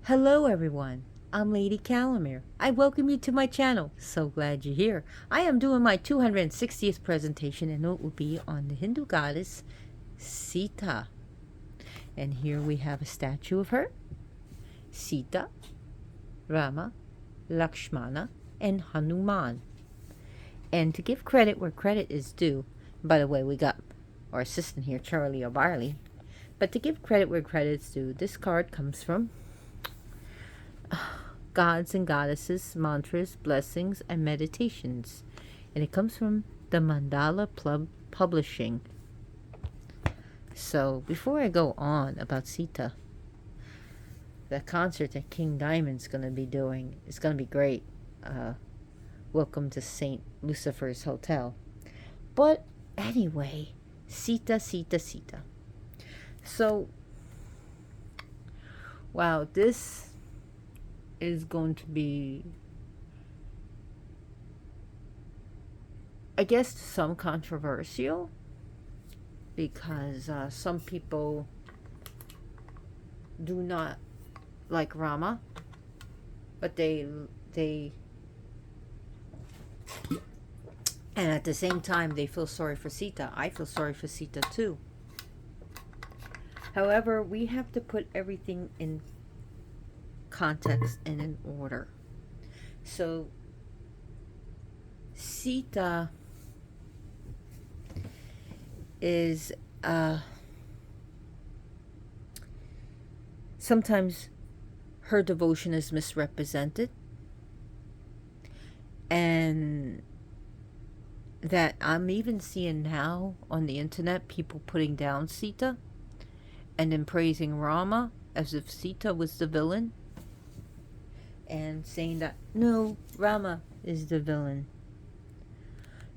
Hello everyone, I'm Lady Calamere. I welcome you to my channel. So glad you're here. I am doing my 260th presentation and it will be on the Hindu goddess Sita. And here we have a statue of her, Sita, Rama, Lakshmana, and Hanuman. And to give credit where credit is due, by the way, we got our assistant here, Charlie O'Barley. But to give credit where credit is due, this card comes from Gods and Goddesses, Mantras, Blessings, and Meditations. And it comes from the Mandala Publishing. So before I go on about Sita, the concert that King Diamond's going to be doing is going to be great. Welcome to St. Lucifer's Hotel. But anyway, Sita. So, wow, this is going to be, I guess, some controversial because some people do not like Rama, but they and at the same time they feel sorry for Sita. I feel sorry for Sita too. However, we have to put everything in context and in order. So Sita is sometimes her devotion is misrepresented, and that I'm even seeing now on the internet people putting down Sita and then praising Rama as if Sita was the villain, and saying that no, Rama is the villain.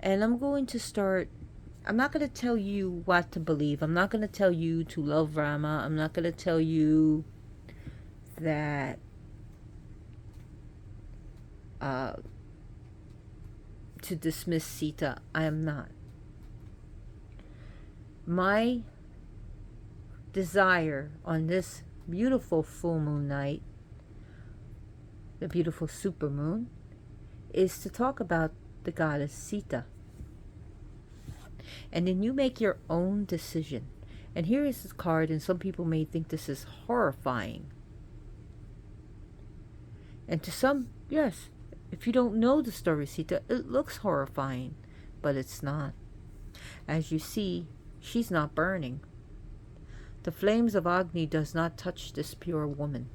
And I'm going to start, I'm not going to tell you what to believe. I'm not going to tell you to love Rama. I'm not going to tell you that to dismiss Sita. I am not. My desire on this beautiful full moon night, the beautiful supermoon, is to talk about the goddess Sita. And then you make your own decision. And here is this card, and some people may think this is horrifying. And to some, yes, if you don't know the story of Sita, it looks horrifying, but it's not. As you see, she's not burning. The flames of Agni does not touch this pure woman,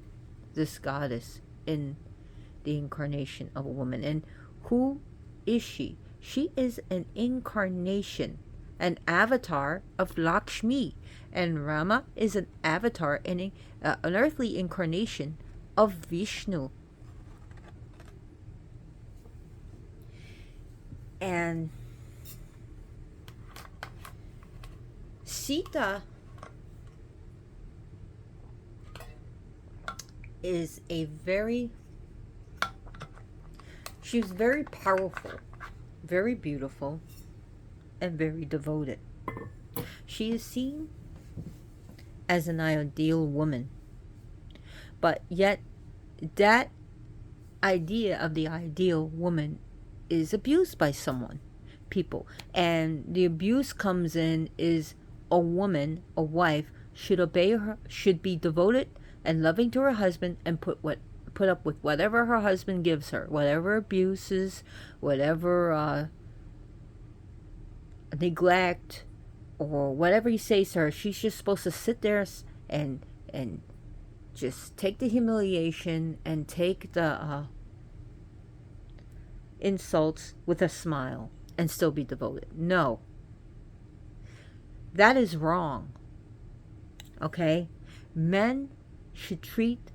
this goddess in the incarnation of a woman. And who is she? She is an incarnation, an avatar of Lakshmi, and Rama is an avatar and an earthly incarnation of Vishnu. And Sita is she's very powerful, very beautiful, and very devoted. She is seen as an ideal woman, but yet that idea of the ideal woman is abused by people, and the abuse comes in is a woman, a wife, should obey her, should be devoted and loving to her husband, and put up with whatever her husband gives her, whatever abuses, whatever neglect, or whatever he says to her. She's just supposed to sit there and just take the humiliation and take the insults with a smile and still be devoted. No, that is wrong. Okay, men should treat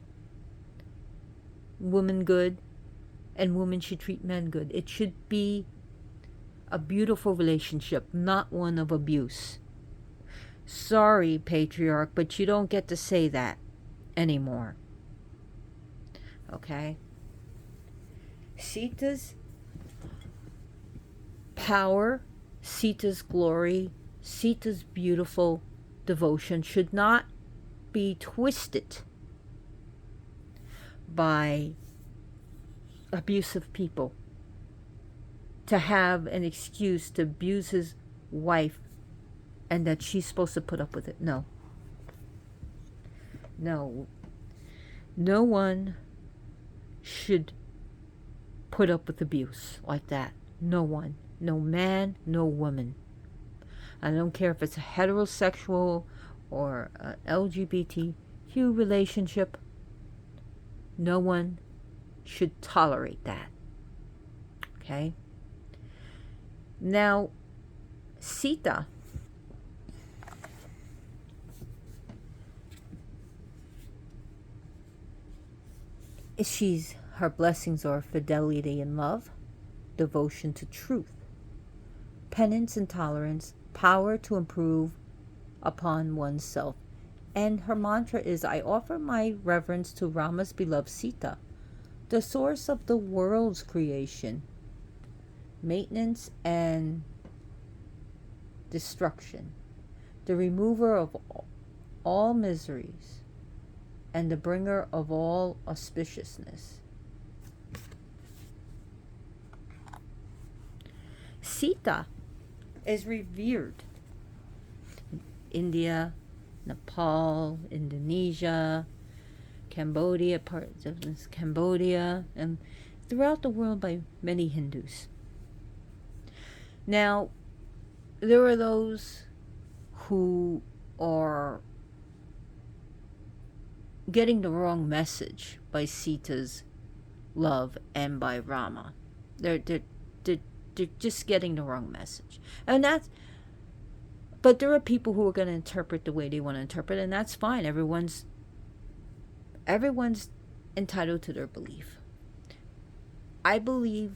women good, and women should treat men good. It should be a beautiful relationship, not one of abuse. Sorry, patriarch, but you don't get to say that anymore. Okay? Sita's power, Sita's glory, Sita's beautiful devotion should not be twisted by abusive people to have an excuse to abuse his wife and that she's supposed to put up with it. No. No. No one should put up with abuse like that. No one. No man, no woman. I don't care if it's a heterosexual or a LGBTQ relationship. No one should tolerate that. Okay? Now, Sita her blessings are fidelity and love, devotion to truth, penance and tolerance, power to improve upon oneself. And her mantra is, I offer my reverence to Rama's beloved Sita, the source of the world's creation, maintenance and destruction, the remover of all miseries, and the bringer of all auspiciousness. Sita is revered in India, Nepal, Indonesia, Cambodia, parts of Cambodia, and throughout the world by many Hindus. Now, there are those who are getting the wrong message by Sita's love and by Rama. They're just getting the wrong message, and but there are people who are going to interpret the way they want to interpret, and that's fine. Everyone's entitled to their belief. I believe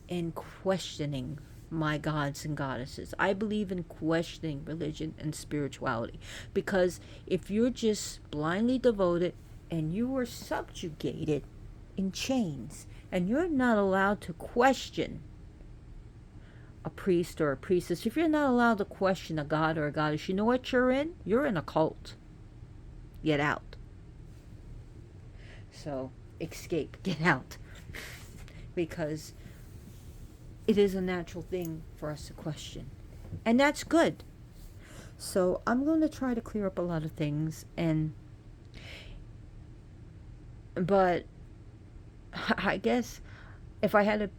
in questioning my gods and goddesses. I believe in questioning religion and spirituality, because if you're just blindly devoted and you are subjugated in chains and you're not allowed to question a priest or a priestess, if you're not allowed to question a god or a goddess, you know what you're in? You're in a cult. Get out. So, escape. Get out. Because it is a natural thing for us to question. And that's good. So, I'm going to try to clear up a lot of things. But I guess if I had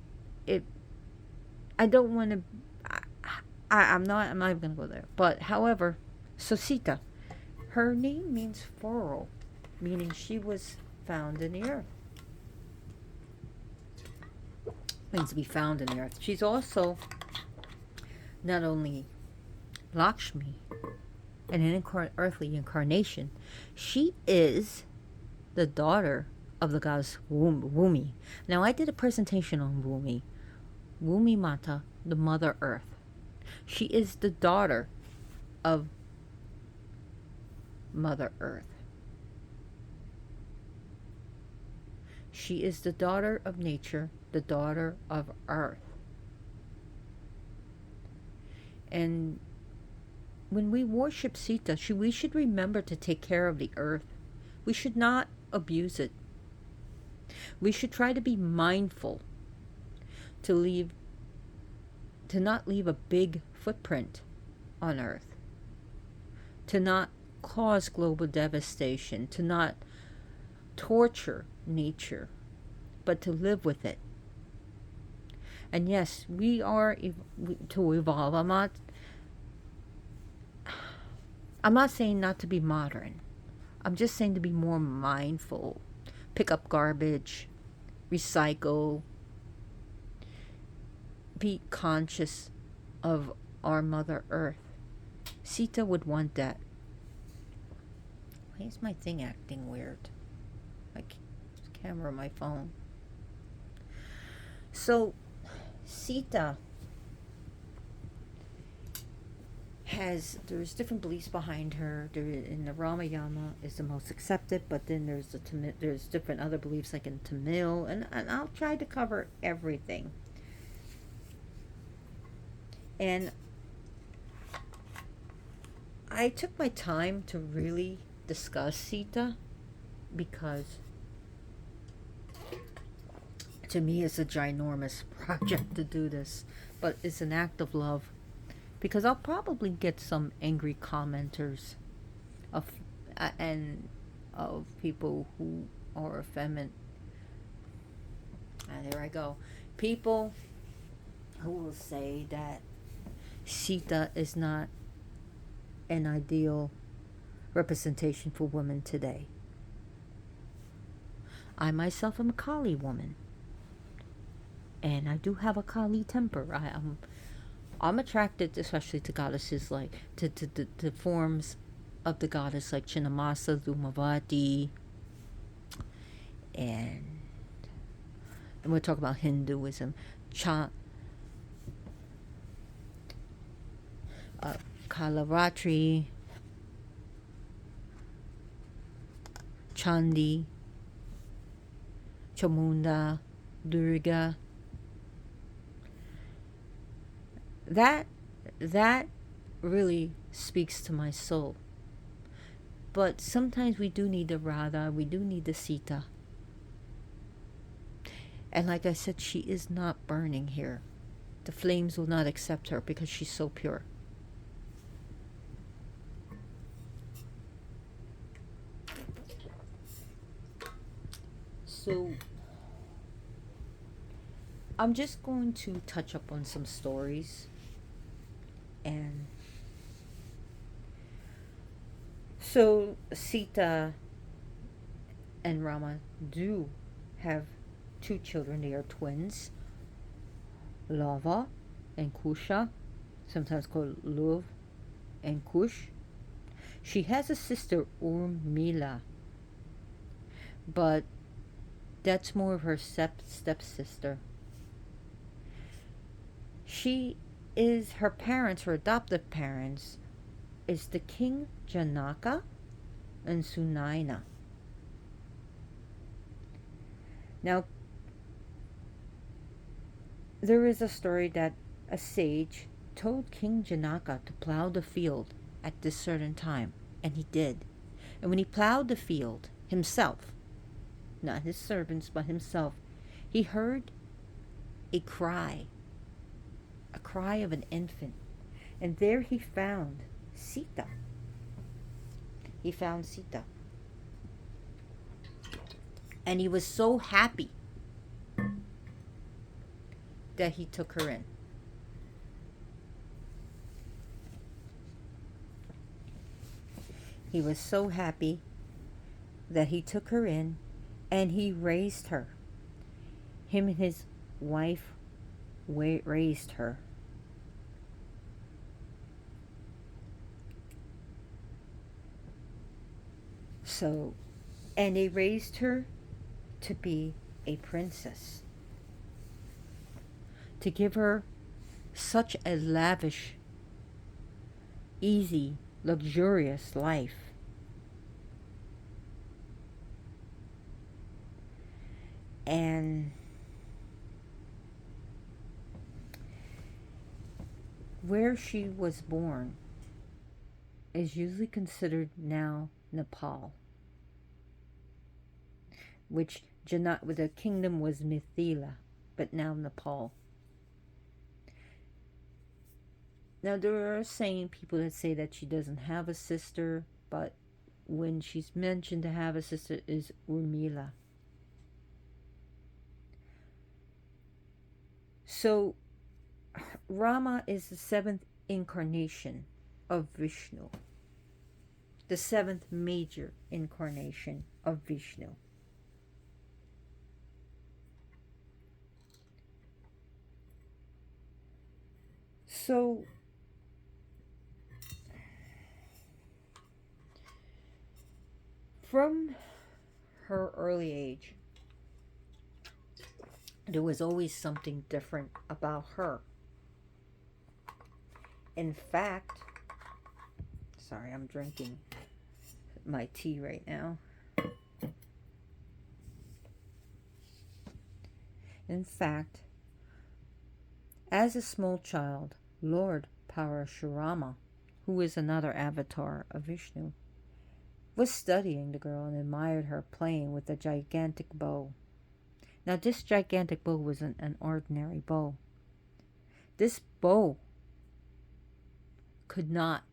I don't want to. I'm not even going to go there. But however, so Sita, her name means furrow, meaning she was found in the earth. Means to be found in the earth. She's also not only Lakshmi, an earthly incarnation. She is the daughter of the goddess Wumi. Now, I did a presentation on Wumi. Wumi Mata, the Mother Earth. She is the daughter of Mother Earth. She is the daughter of nature, the daughter of Earth. And when we worship Sita, we should remember to take care of the earth. We should not abuse it. We should try to be mindful to not leave a big footprint on Earth, to not cause global devastation, to not torture nature, but to live with it. And yes, we are to evolve. I'm not saying not to be modern. I'm just saying to be more mindful. Pick up garbage, recycle, be conscious of our Mother Earth. Sita would want that. Why is my thing acting weird? My camera on my phone. So, Sita there's different beliefs behind her. In the Ramayana is the most accepted, but then there's different other beliefs like in Tamil, and I'll try to cover everything. And I took my time to really discuss Sita because To me, it's a ginormous project to do this, but it's an act of love because I'll probably get some angry commenters of and of people who are effeminate. And there I go. People who will say that Sita is not an ideal representation for women today. I myself am a Kali woman, and I do have a Kali temper. I'm attracted, especially to goddesses like to forms of the goddess like Chinnamasa, Dhumavati, and we'll talk about Hinduism, Kalaratri, Chandi, Chamunda, Durga. That really speaks to my soul. But sometimes we do need the Radha, we do need the Sita. And like I said, she is not burning here. The flames will not accept her because she's so pure. So I'm just going to touch up on some stories. And so Sita and Rama do have two children. They are twins, Lava and Kusha, sometimes called Luv and Kush. She has a sister, Urmila, but that's more of her stepsister. She is her parents, her adoptive parents, is the king Janaka and Sunaina. Now, there is a story that a sage told King Janaka to plow the field at this certain time, and he did. And when he plowed the field himself, not his servants but himself, he heard a cry of an infant. And there he found Sita. He found Sita. And he was so happy that he took her in. He was so happy that he took her in and he raised her. Him and his wife raised her. So, and they raised her to be a princess, to give her such a lavish, easy, luxurious life. And where she was born is usually considered now Nepal, which the kingdom was Mithila, but now Nepal. Now there are people that say that she doesn't have a sister, but when she's mentioned to have a sister is Urmila. So Rama is the seventh incarnation of Vishnu, the seventh major incarnation of Vishnu. So from her early age, there was always something different about her. In fact, sorry, I'm drinking my tea right now. In fact, as a small child, Lord Parashurama, who is another avatar of Vishnu, was studying the girl and admired her playing with a gigantic bow. Now, this gigantic bow wasn't an ordinary bow. This bow could not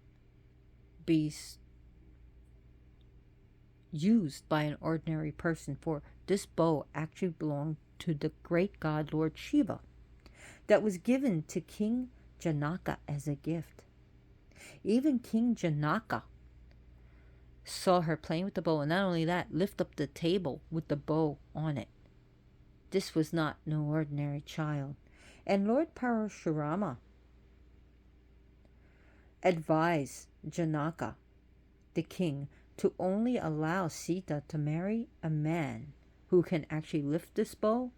be used by an ordinary person, for this bow actually belonged to the great god Lord Shiva, that was given to King Janaka as a gift. Even King Janaka saw her playing with the bow, and not only that, lift up the table with the bow on it. This was not no ordinary child. And Lord Parashurama advised Janaka, the king, to only allow Sita to marry a man who can actually lift this bow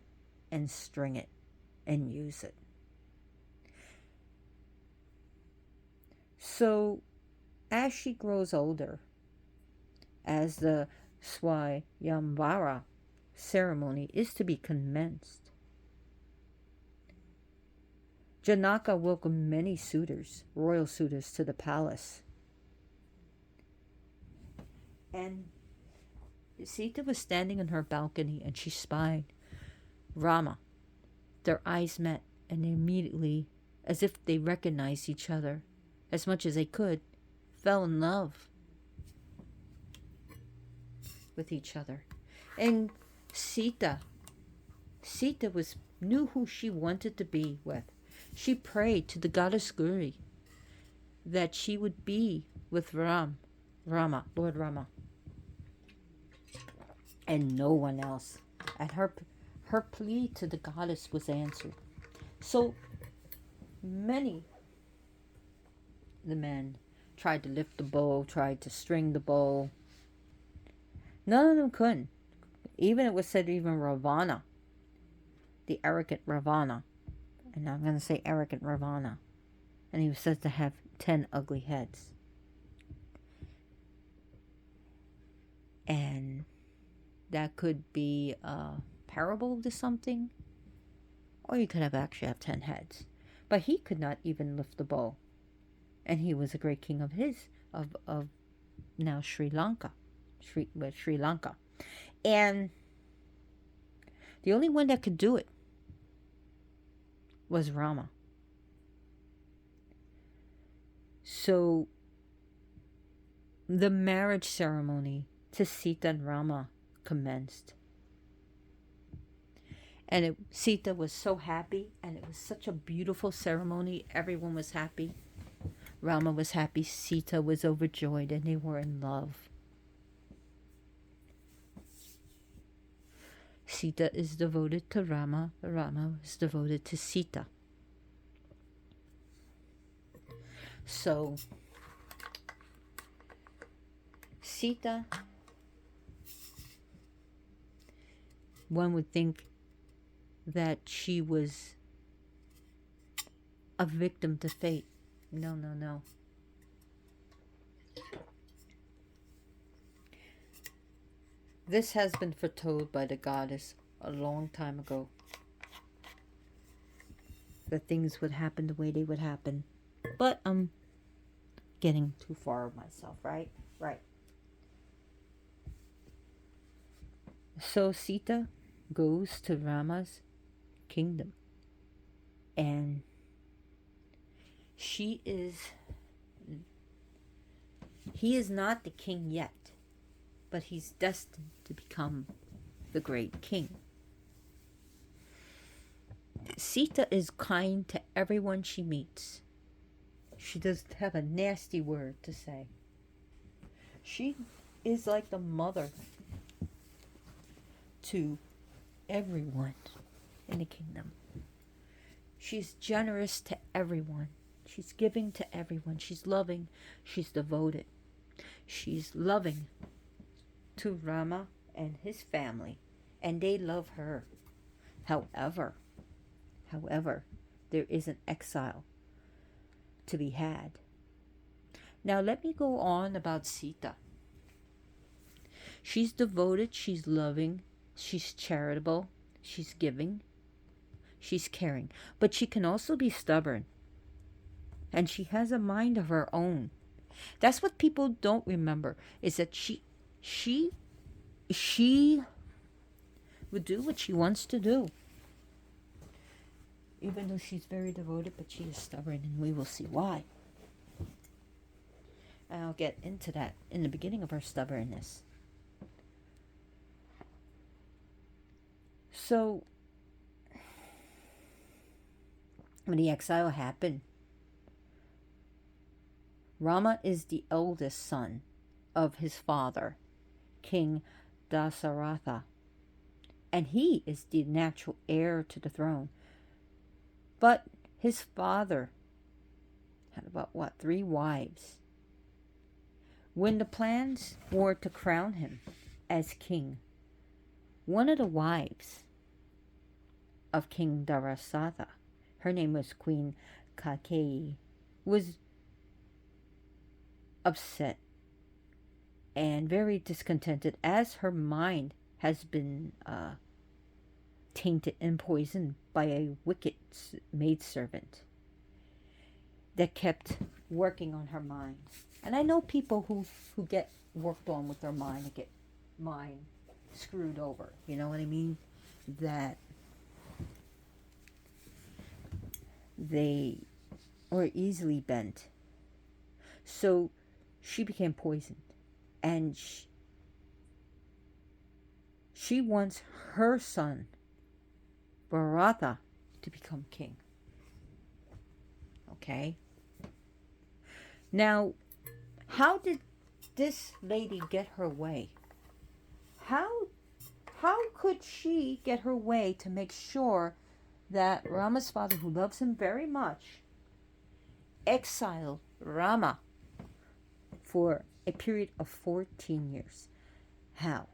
and string it and use it. So, as she grows older, as the Swayamvara ceremony is to be commenced, Janaka welcomed many suitors, royal suitors, to the palace. And Sita was standing on her balcony and she spied Rama. Their eyes met, and immediately, as if they recognized each other as much as they could, fell in love with each other. And Sita knew who she wanted to be with. She prayed to the goddess Gauri that she would be with Rama, Lord Rama, and no one else. And her plea to the goddess was answered. So many the men tried to lift the bow, tried to string the bow. None of them couldn't. Even it was said even Ravana, the arrogant Ravana, and I'm going to say arrogant Ravana, and he was said to have 10 ugly heads. And that could be a parable to something, or you could actually have 10 heads. But he could not even lift the bow, and he was a great king of now Sri Lanka, and the only one that could do it was Rama. So the marriage ceremony to Sita and Rama commenced. And Sita was so happy, and it was such a beautiful ceremony. Everyone was happy. Rama was happy. Sita was overjoyed, and they were in love. Sita is devoted to Rama. Rama is devoted to Sita. So, Sita, one would think that she was a victim to fate. No. This has been foretold by the goddess a long time ago, that things would happen the way they would happen. But I'm getting too far of myself, right? Right. So Sita goes to Rama's kingdom, and he is not the king yet, but he's destined to become the great king. Sita is kind to everyone she meets. She doesn't have a nasty word to say. She is like the mother to everyone in the kingdom. She's generous to everyone. She's giving to everyone. She's loving. She's devoted. She's loving to Rama and his family, and they love her. However, there is an exile to be had. Now let me go on about Sita. She's devoted, she's loving, she's charitable, she's giving, she's caring, but she can also be stubborn, and she has a mind of her own. That's what people don't remember, is that she would do what she wants to do. Even though she's very devoted, but she is stubborn, and we will see why. And I'll get into that in the beginning of her stubbornness. So, when the exile happened, Rama is the eldest son of his father, King Dasaratha, and he is the natural heir to the throne. But his father had about 3 wives. When the plans were to crown him as king, one of the wives of King Darasatha, her name was Queen Kakeyi, was upset and very discontented, as her mind has been tainted and poisoned by a wicked maidservant that kept working on her mind. And I know people who get worked on with their mind and get mind screwed over. You know what I mean? That they were easily bent. So she became poisoned. And she wants her son, Bharata, to become king. Okay? Now, how did this lady get her way? How could she get her way to make sure that Rama's father, who loves him very much, exiled Rama for a period of 14 years? How?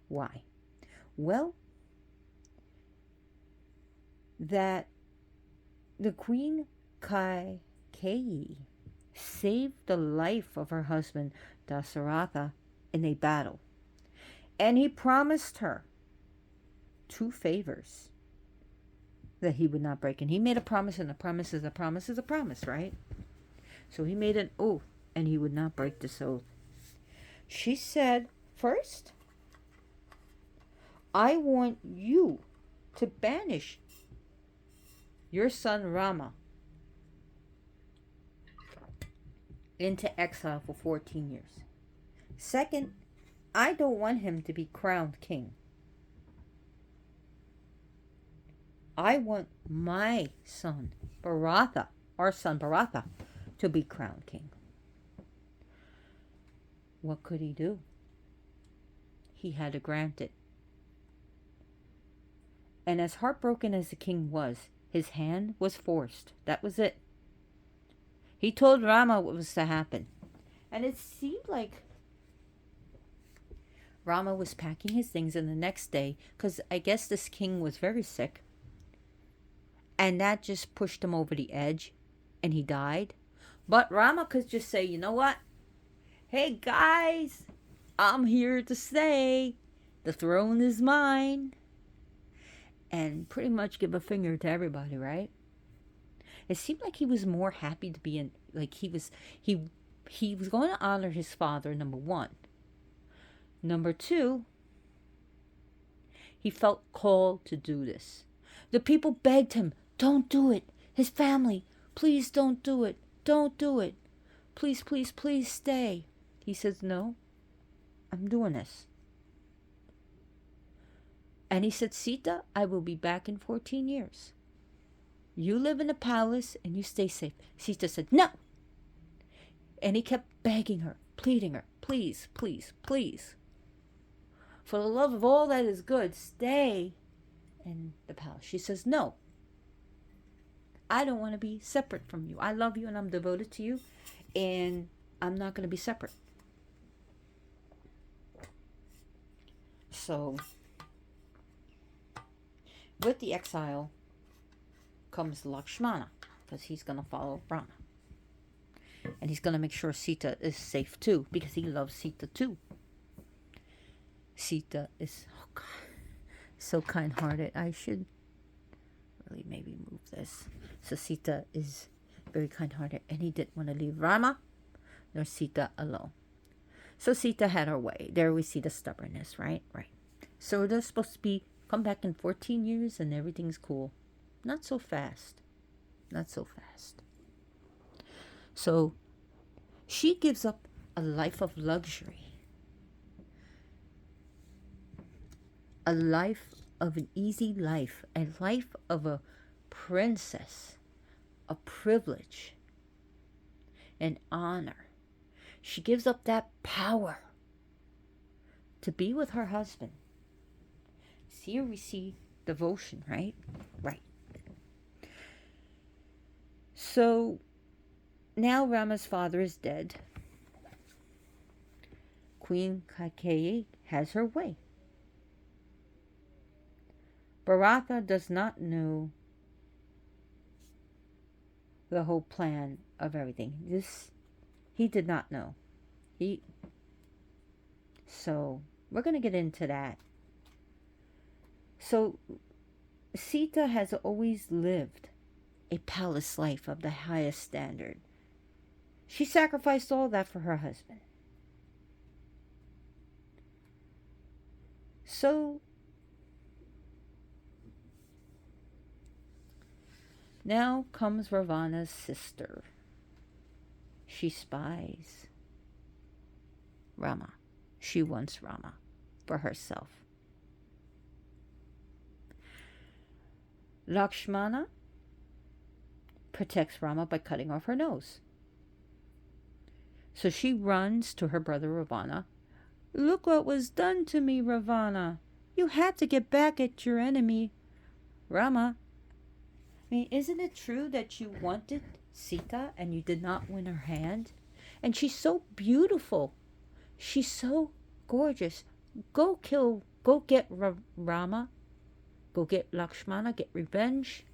Why? Well, that the Queen Kaikeyi saved the life of her husband Dasaratha in a battle, and he promised her 2 favors that he would not break. And he made a promise, and a promise is a promise is a promise, right? So he made an oath, and he would not break this oath. She said, first, I want you to banish your son Rama into exile for 14 years. Second, I don't want him to be crowned king. I want my son, Bharata, our son Bharata, to be crowned king. What could he do? He had to grant it. And as heartbroken as the king was, his hand was forced. That was it. He told Rama what was to happen. And it seemed like Rama was packing his things, and the next day, because I guess this king was very sick, and that just pushed him over the edge, and he died. But Rama could just say, you know what? Hey guys, I'm here to stay. The throne is mine. And pretty much give a finger to everybody, right? It seemed like he was more happy to be in, like he was going to honor his father, number 1. Number 2, he felt called to do this. The people begged him, don't do it. His family, please don't do it. Don't do it. Please, please, please stay. He says, no, I'm doing this. And he said, Sita, I will be back in 14 years. You live in a palace and you stay safe. Sita said, no. And he kept begging her, pleading her, please, please, please. For the love of all that is good, stay in the palace. She says, no. I don't want to be separate from you. I love you and I'm devoted to you. And I'm not going to be separate. So, with the exile comes Lakshmana, because he's going to follow Rama. And he's going to make sure Sita is safe too, because he loves Sita too. Sita is, oh God, so kind-hearted. I should really maybe move this. So Sita is very kind-hearted, and he didn't want to leave Rama nor Sita alone. So Sita had her way. There we see the stubbornness, right? Right. So they're supposed to be come back in 14 years and everything's cool. Not so fast. Not so fast. So she gives up a life of luxury, a life of an easy life, a life of a princess, a privilege, an honor. She gives up that power to be with her husband. See, here we see devotion, right? Right. So now Rama's father is dead. Queen Kaikeyi has her way. Bharata does not know the whole plan of everything. He did not know. So we're going to get into that. So Sita has always lived a palace life of the highest standard. She sacrificed all that for her husband. So now comes Ravana's sister. She spies Rama. She wants Rama for herself. Lakshmana protects Rama by cutting off her nose. So she runs to her brother Ravana. Look what was done to me, Ravana. You had to get back at your enemy, Rama. I mean, isn't it true that you wanted Sita and you did not win her hand? And she's so beautiful. She's so gorgeous. Go get Rama. Go get Lakshmana, get revenge.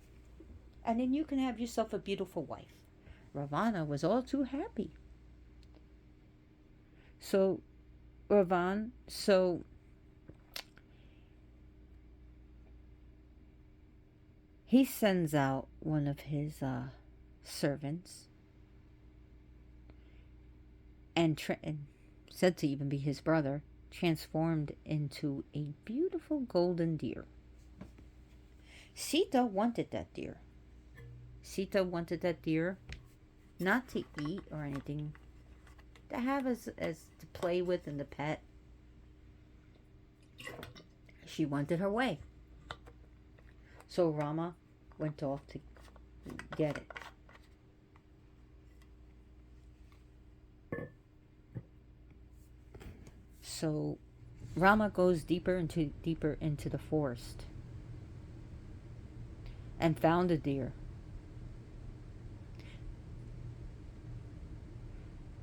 And then you can have yourself a beautiful wife. Ravana was all too happy. So he sends out one of his servants, and said to even be his brother, transformed into a beautiful golden deer. Sita wanted that deer. Sita wanted that deer not to eat or anything, to have as to play with and the pet. She wanted her way. So Rama went off to get it. So Rama goes deeper into the forest and found a deer.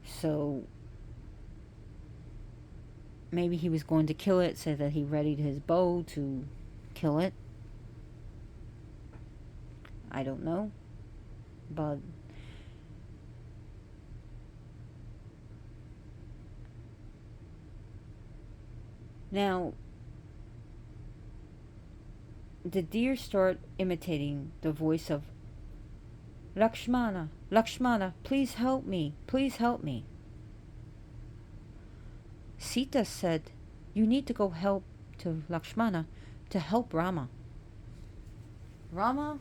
So maybe he was going to kill it, so that he readied his bow to kill it. I don't know. But now the deer start imitating the voice of Lakshmana. Lakshmana, please help me. Please help me. Sita said, you need to go help to Lakshmana to help Rama. Rama,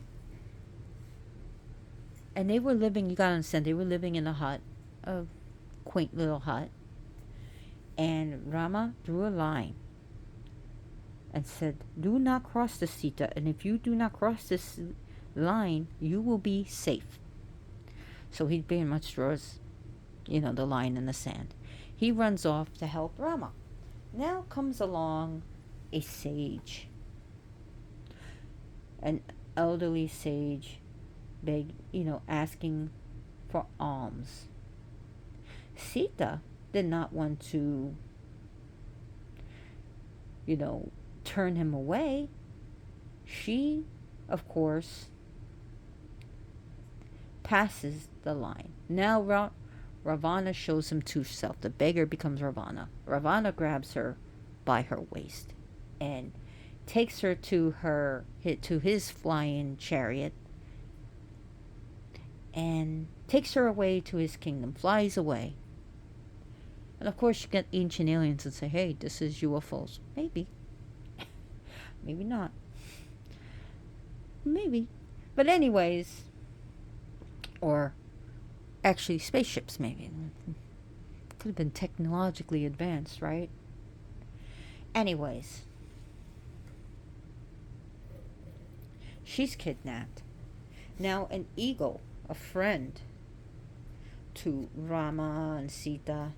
and they were living, you gotta understand, they were living in a hut, a quaint little hut. And Rama drew a line and said, do not cross the Sita, and if you do not cross this line, you will be safe. So he pretty much draws, the line in the sand. He runs off to help Rama. Now comes along a sage, an elderly sage, asking for alms. Sita did not want to, turn him away. She, of course, passes the line. Now Ravana shows him true self. The beggar becomes Ravana. Ravana grabs her by her waist and takes her to his flying chariot and takes her away to his kingdom, flies away. And of course, you get ancient aliens and say, hey, this is UFOs. Maybe. Maybe not. Maybe. But, anyways, or actually, spaceships, maybe. Could have been technologically advanced, right? Anyways, she's kidnapped. Now, an eagle, a friend to Rama and Sita,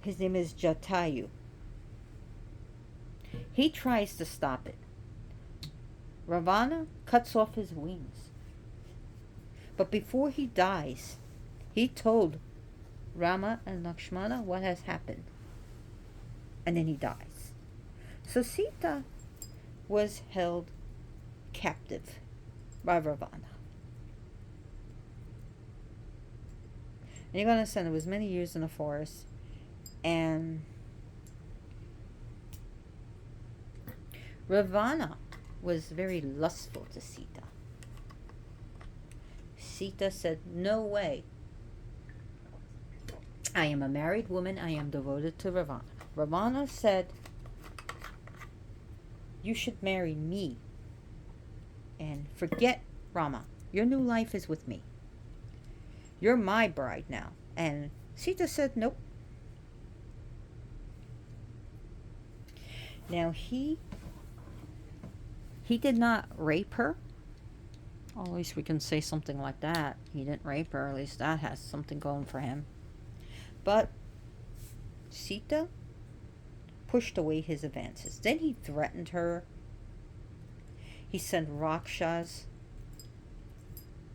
his name is Jatayu. He tries to stop it. Ravana cuts off his wings. But before he dies, he told Rama and Lakshmana what has happened. And then he dies. So Sita was held captive by Ravana. And you gotta understand, it was many years in the forest, and Ravana was very lustful to Sita. Sita said, no way. I am a married woman. I am devoted to Ravana. Ravana said, you should marry me and forget Rama. Your new life is with me. You're my bride now. And Sita said, nope. Now he did not rape her. At least we can say something like that. He didn't rape her. At least that has something going for him. But Sita pushed away his advances. Then he threatened her. He sent Rakshas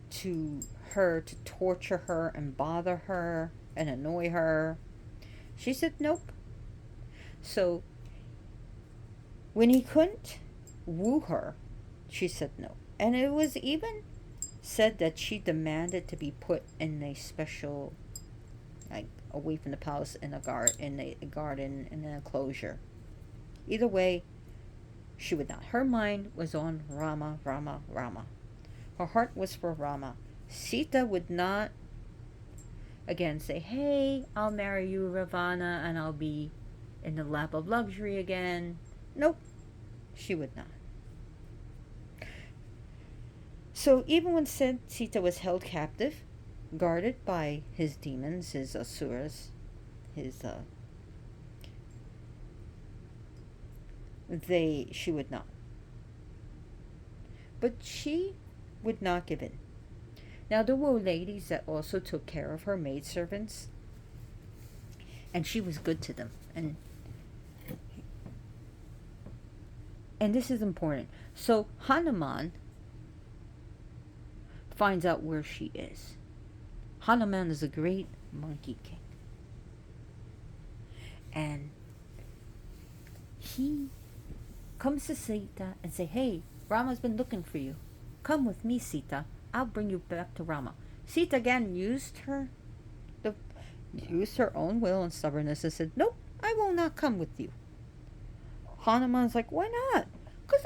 to her to torture her and bother her and annoy her. She said nope. So when he couldn't woo her, she said no. And it was even said that she demanded to be put in a special, like, away from the palace, in a garden, in an enclosure. Either way, she would not. Her mind was on Rama, Rama, Rama. Her heart was for Rama. Sita would not, again, say, hey, I'll marry you, Ravana, and I'll be in the lap of luxury again. Nope, she would not. So even when Sita was held captive, guarded by his demons, his asuras, she would not. But she would not give in. Now there were ladies that also took care of her maidservants, and she was good to them. And this is important. So Hanuman finds out where she is. Hanuman is a great monkey king. And he comes to Sita and say, hey, Rama's been looking for you. Come with me, Sita. I'll bring you back to Rama. Sita again used her own will and stubbornness and said, nope, I will not come with you. Hanuman's like, why not? Because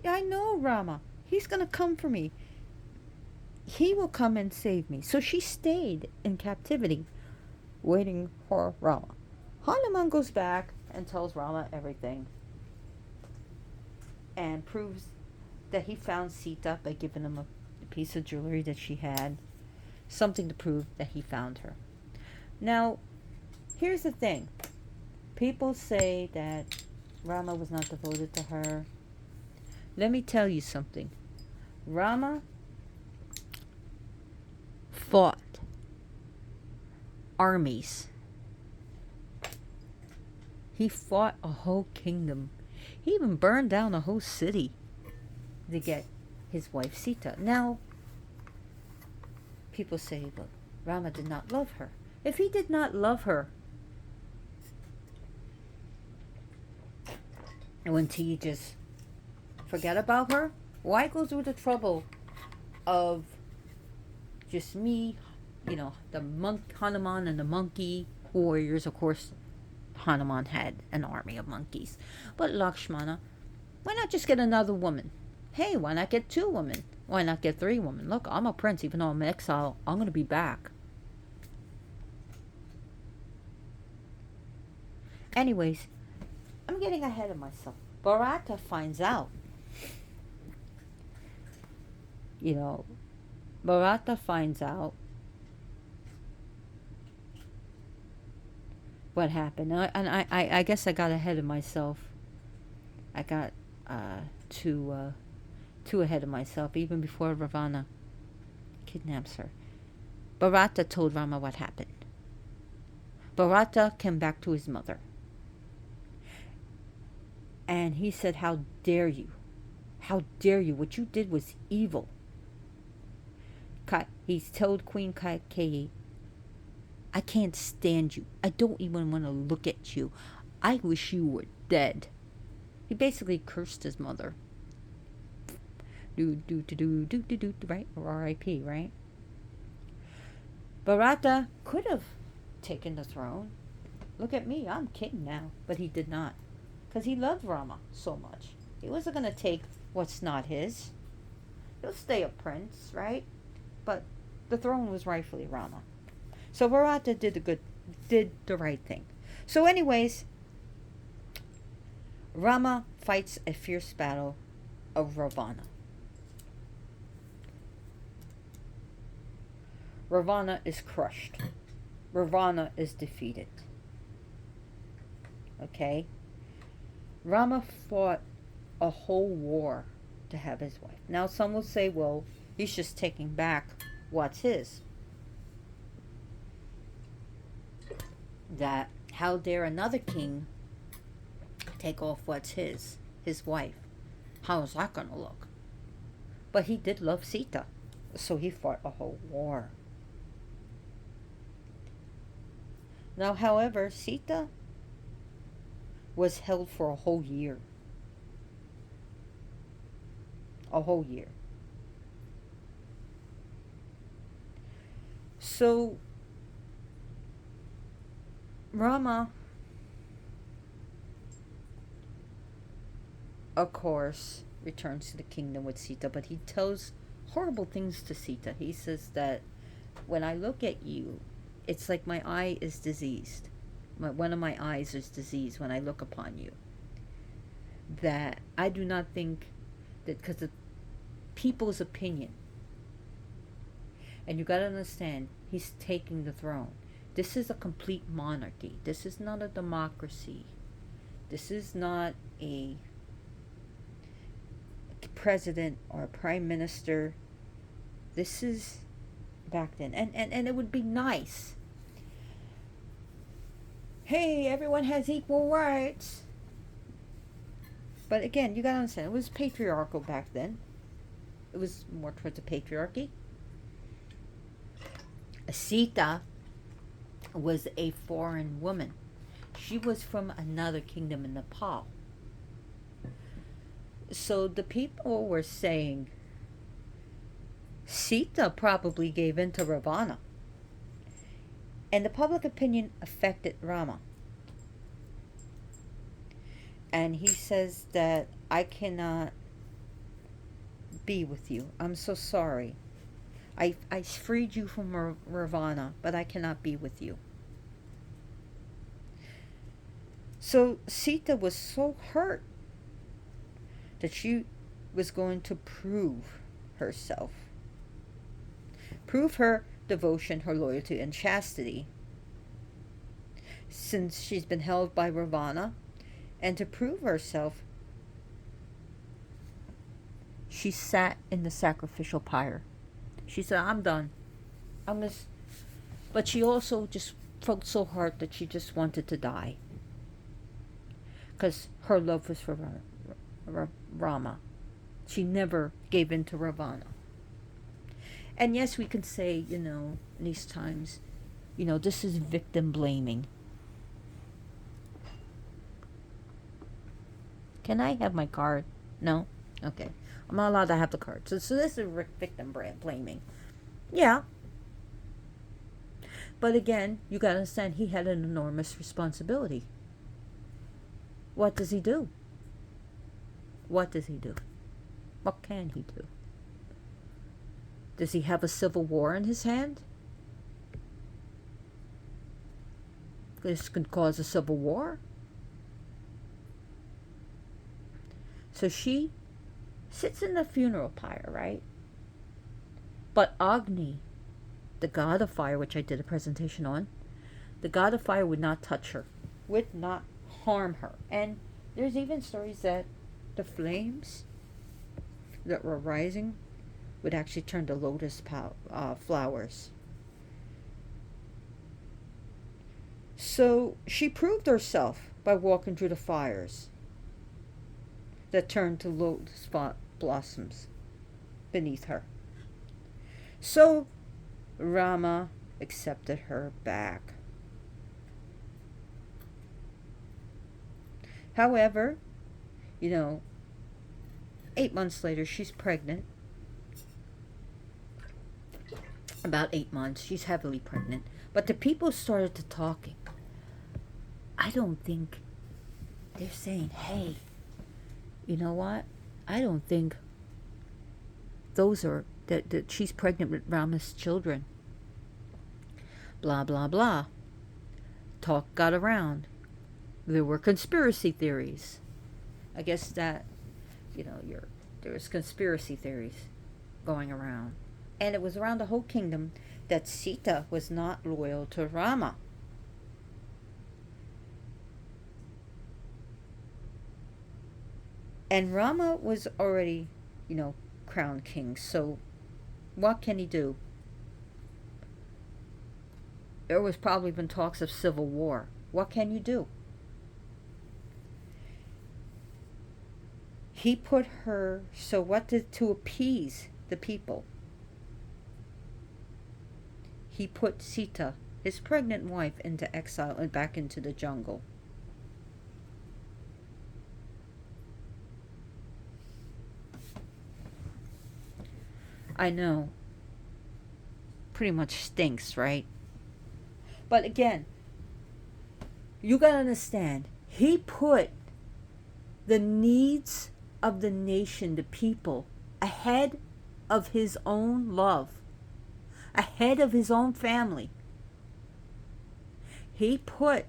I know Rama. He's going to come for me. He will come and save me. So she stayed in captivity, waiting for Rama. Hanuman goes back and tells Rama everything, and proves that he found Sita by giving him a piece of jewelry that she had, something to prove that he found her. Now, here's the thing. People say that Rama was not devoted to her. Let me tell you something. Rama fought armies. He fought a whole kingdom. He even burned down a whole city to get his wife Sita. Now, people say, but Rama did not love her. If he did not love her, wouldn't he just forget about her? Why go through the trouble of just me, the monk Hanuman and the monkey warriors? Of course, Hanuman had an army of monkeys. But Lakshmana, why not just get another woman? Hey, why not get 2 women? Why not get 3 women? Look, I'm a prince. Even though I'm in exile, I'm going to be back. Anyways, I'm getting ahead of myself. Bharata finds out. You know, Bharata finds out what happened. I guess I got ahead of myself. I got too ahead of myself, even before Ravana kidnaps her. Bharata told Rama what happened. Bharata came back to his mother. And he said, "How dare you? How dare you? What you did was evil." He's told Queen Kaikeyi, "I can't stand you. I don't even want to look at you. I wish you were dead." He basically cursed his mother. Right? Or R.I.P., right? Bharata could have taken the throne. Look at me, I'm king now. But he did not. Because he loved Rama so much. He wasn't going to take what's not his. He'll stay a prince, right? But the throne was rightfully Rama. So Bharata did the right thing. So anyways, Rama fights a fierce battle of Ravana. Ravana is crushed. Ravana is defeated. Okay? Rama fought a whole war to have his wife. Now some will say, well, he's just taking back what's his. That how dare another king take off what's his wife? How is that going to look? But he did love Sita, so he fought a whole war. Now, however, Sita was held for a whole year. A whole year. So, Rama, of course, returns to the kingdom with Sita, but he tells horrible things to Sita. He says that when I look at you, it's like my eye is diseased. One of my eyes is diseased when I look upon you. That I do not think that because of people's opinion, and you got to understand, he's taking the throne. This is a complete monarchy. This is not a democracy. This is not a president or a prime minister. This is back then. And it would be nice. Hey, everyone has equal rights. But again, you gotta understand, it was patriarchal back then. It was more towards the patriarchy. Sita was a foreign woman. She was from another kingdom in Nepal. So the people were saying Sita probably gave in to Ravana. And the public opinion affected Rama. And he says that I cannot be with you. I'm so sorry. I freed you from Ravana, but I cannot be with you. So Sita was so hurt that she was going to prove herself. Prove her devotion, her loyalty, and chastity, since she's been held by Ravana. And to prove herself, she sat in the sacrificial pyre. She said, I'm done. But she also just felt so hard that she just wanted to die. Because her love was for Rama. She never gave in to Ravana. And yes, we can say, in these times, this is victim blaming. Can I have my card? No? Okay. I'm not allowed to have the card. So this is victim blaming. Yeah. But again, you got to understand, he had an enormous responsibility. What does he do? What does he do? What can he do? Does he have a civil war in his hand? This could cause a civil war. So she sits in the funeral pyre, right? But Agni, the god of fire, which I did a presentation on, the god of fire would not touch her, would not harm her. And there's even stories that the flames that were rising would actually turn to lotus flowers. So she proved herself by walking through the fires that turned to lotus blossoms beneath her. So Rama accepted her back. However, 8 months later, she's pregnant. About 8 months, she's heavily pregnant. But the people started to talking. I don't think they're saying, hey, you know what? I don't think those are, that she's pregnant with Rama's children. Blah, blah, blah. Talk got around. There were conspiracy theories. I guess that, there was conspiracy theories going around. And it was around the whole kingdom that Sita was not loyal to Rama. And Rama was already, crowned king. So what can he do? There was probably been talks of civil war. What can you do? He put her, to appease the people, he put Sita, his pregnant wife, into exile and back into the jungle. I know. Pretty much stinks, right? But again, you gotta understand, he put the needs of the nation, the people, ahead of his own love, ahead of his own family. He put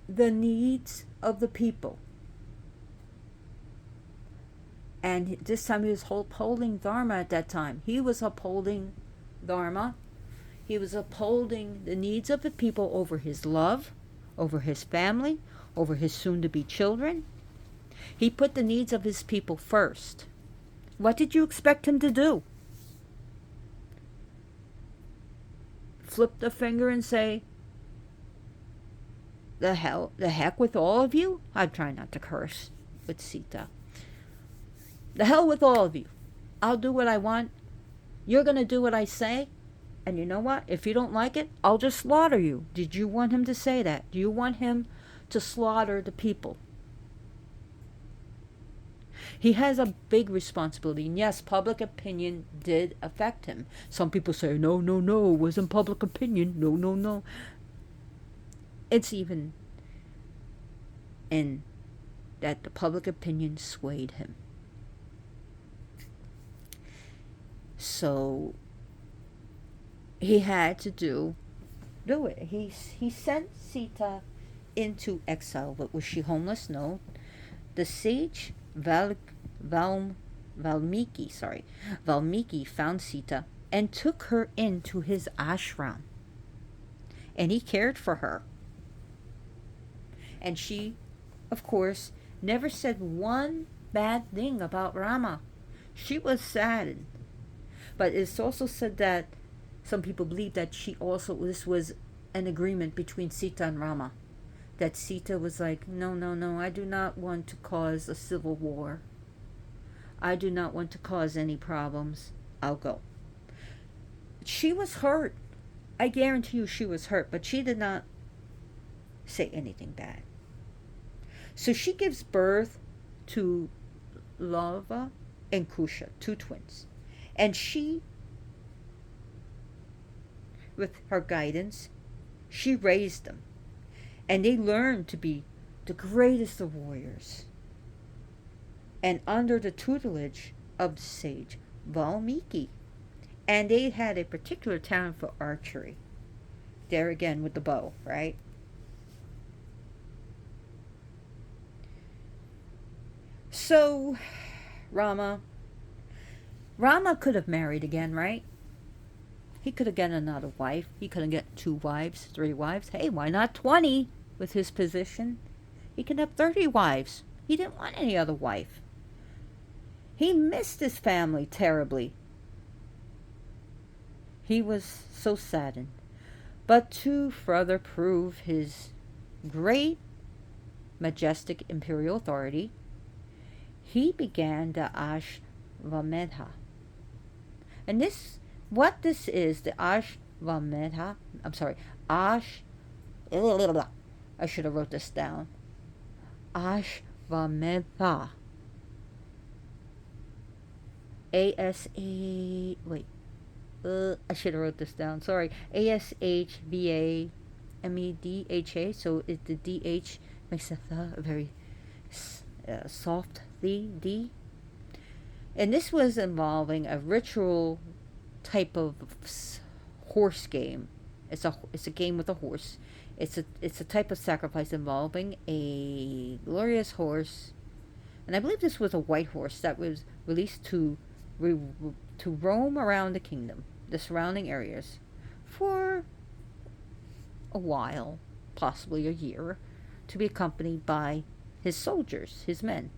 the needs of the people. And this time he was upholding Dharma at that time. He was upholding Dharma. He was upholding the needs of the people over his love, over his family, over his soon-to-be children. He put the needs of his people first. What did you expect him to do? Flip the finger and say, the heck with all of you? I'm trying not to curse with Sita. The hell with all of you. I'll do what I want. You're going to do what I say. And you know what? If you don't like it, I'll just slaughter you. Did you want him to say that? Do you want him to slaughter the people? He has a big responsibility. And yes, public opinion did affect him. Some people say, no, it wasn't public opinion. No. It's even in that the public opinion swayed him. So he had to do it. He sent Sita into exile. But was she homeless? No. The sage Valmiki found Sita and took her into his ashram. And he cared for her. And she, of course, never said one bad thing about Rama. She was saddened. But it's also said that some people believe that this was an agreement between Sita and Rama. That Sita was like, no, I do not want to cause a civil war. I do not want to cause any problems. I'll go. She was hurt. I guarantee you she was hurt, but she did not say anything bad. So she gives birth to Lava and Kusha, 2 twins. And she, with her guidance, she raised them. And they learned to be the greatest of warriors. And under the tutelage of the sage Valmiki. And they had a particular talent for archery. There again with the bow, right? So, Rama. Rama could have married again, right? He could have gotten another wife. He could have got 2 wives, 3 wives. Hey, why not 20 with his position? He could have 30 wives. He didn't want any other wife. He missed his family terribly. He was so saddened. But to further prove his great, majestic imperial authority, he began the Ashvamedha. And what this is, the Ashvamedha, I should have wrote this down. Ashvamedha. I should have wrote this down. Sorry. Ashvamedha. So the DH makes it a very soft D. And this was involving a ritual type of horse game. It's a game with a horse. It's a type of sacrifice involving a glorious horse, and I believe this was a white horse that was released to roam around the kingdom, the surrounding areas, for a while, possibly a year, to be accompanied by his soldiers, his men.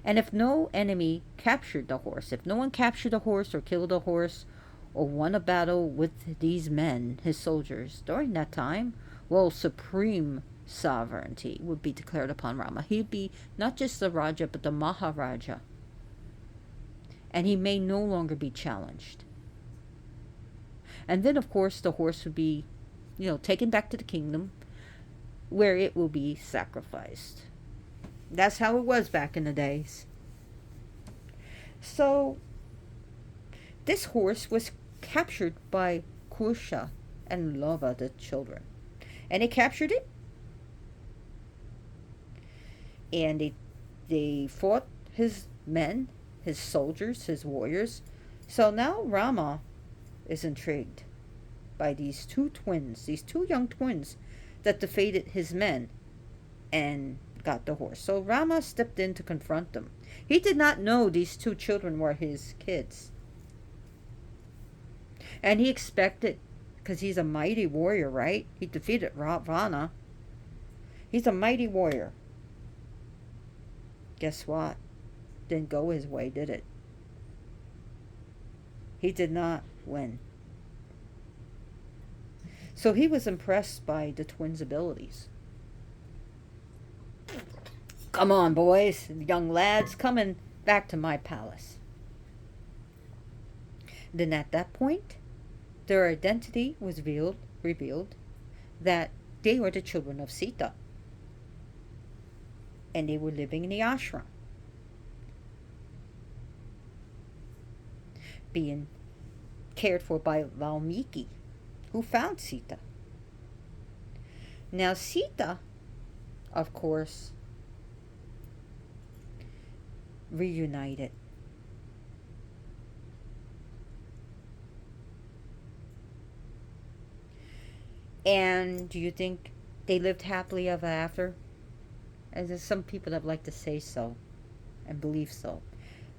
And if no enemy captured the horse, if no one captured the horse or killed a horse or won a battle with these men, his soldiers, during that time, well, supreme sovereignty would be declared upon Rama. He'd be not just the Raja, but the Maharaja. And he may no longer be challenged. And then, of course, the horse would be, taken back to the kingdom, where it will be sacrificed. That's how it was back in the days. So, this horse was captured by Kusha and Lava, the children. And they captured it. And they fought his men, his soldiers, his warriors. So now Rama is intrigued by these 2 twins, these 2 young twins that defeated his men and got the horse. So Rama stepped in to confront them. He did not know these 2 children were his kids. And he expected, because he's a mighty warrior, right? He defeated Ravana. He's a mighty warrior. Guess what? Didn't go his way, did it? He did not win. So he was impressed by the twins' abilities. Come on, boys, young lads, coming back to my palace. Then at that point, their identity was revealed that they were the children of Sita. And they were living in the ashram, being cared for by Valmiki, who found Sita. Now Sita, of course, reunited. And do you think they lived happily ever after? As there's some people that like to say so and believe so.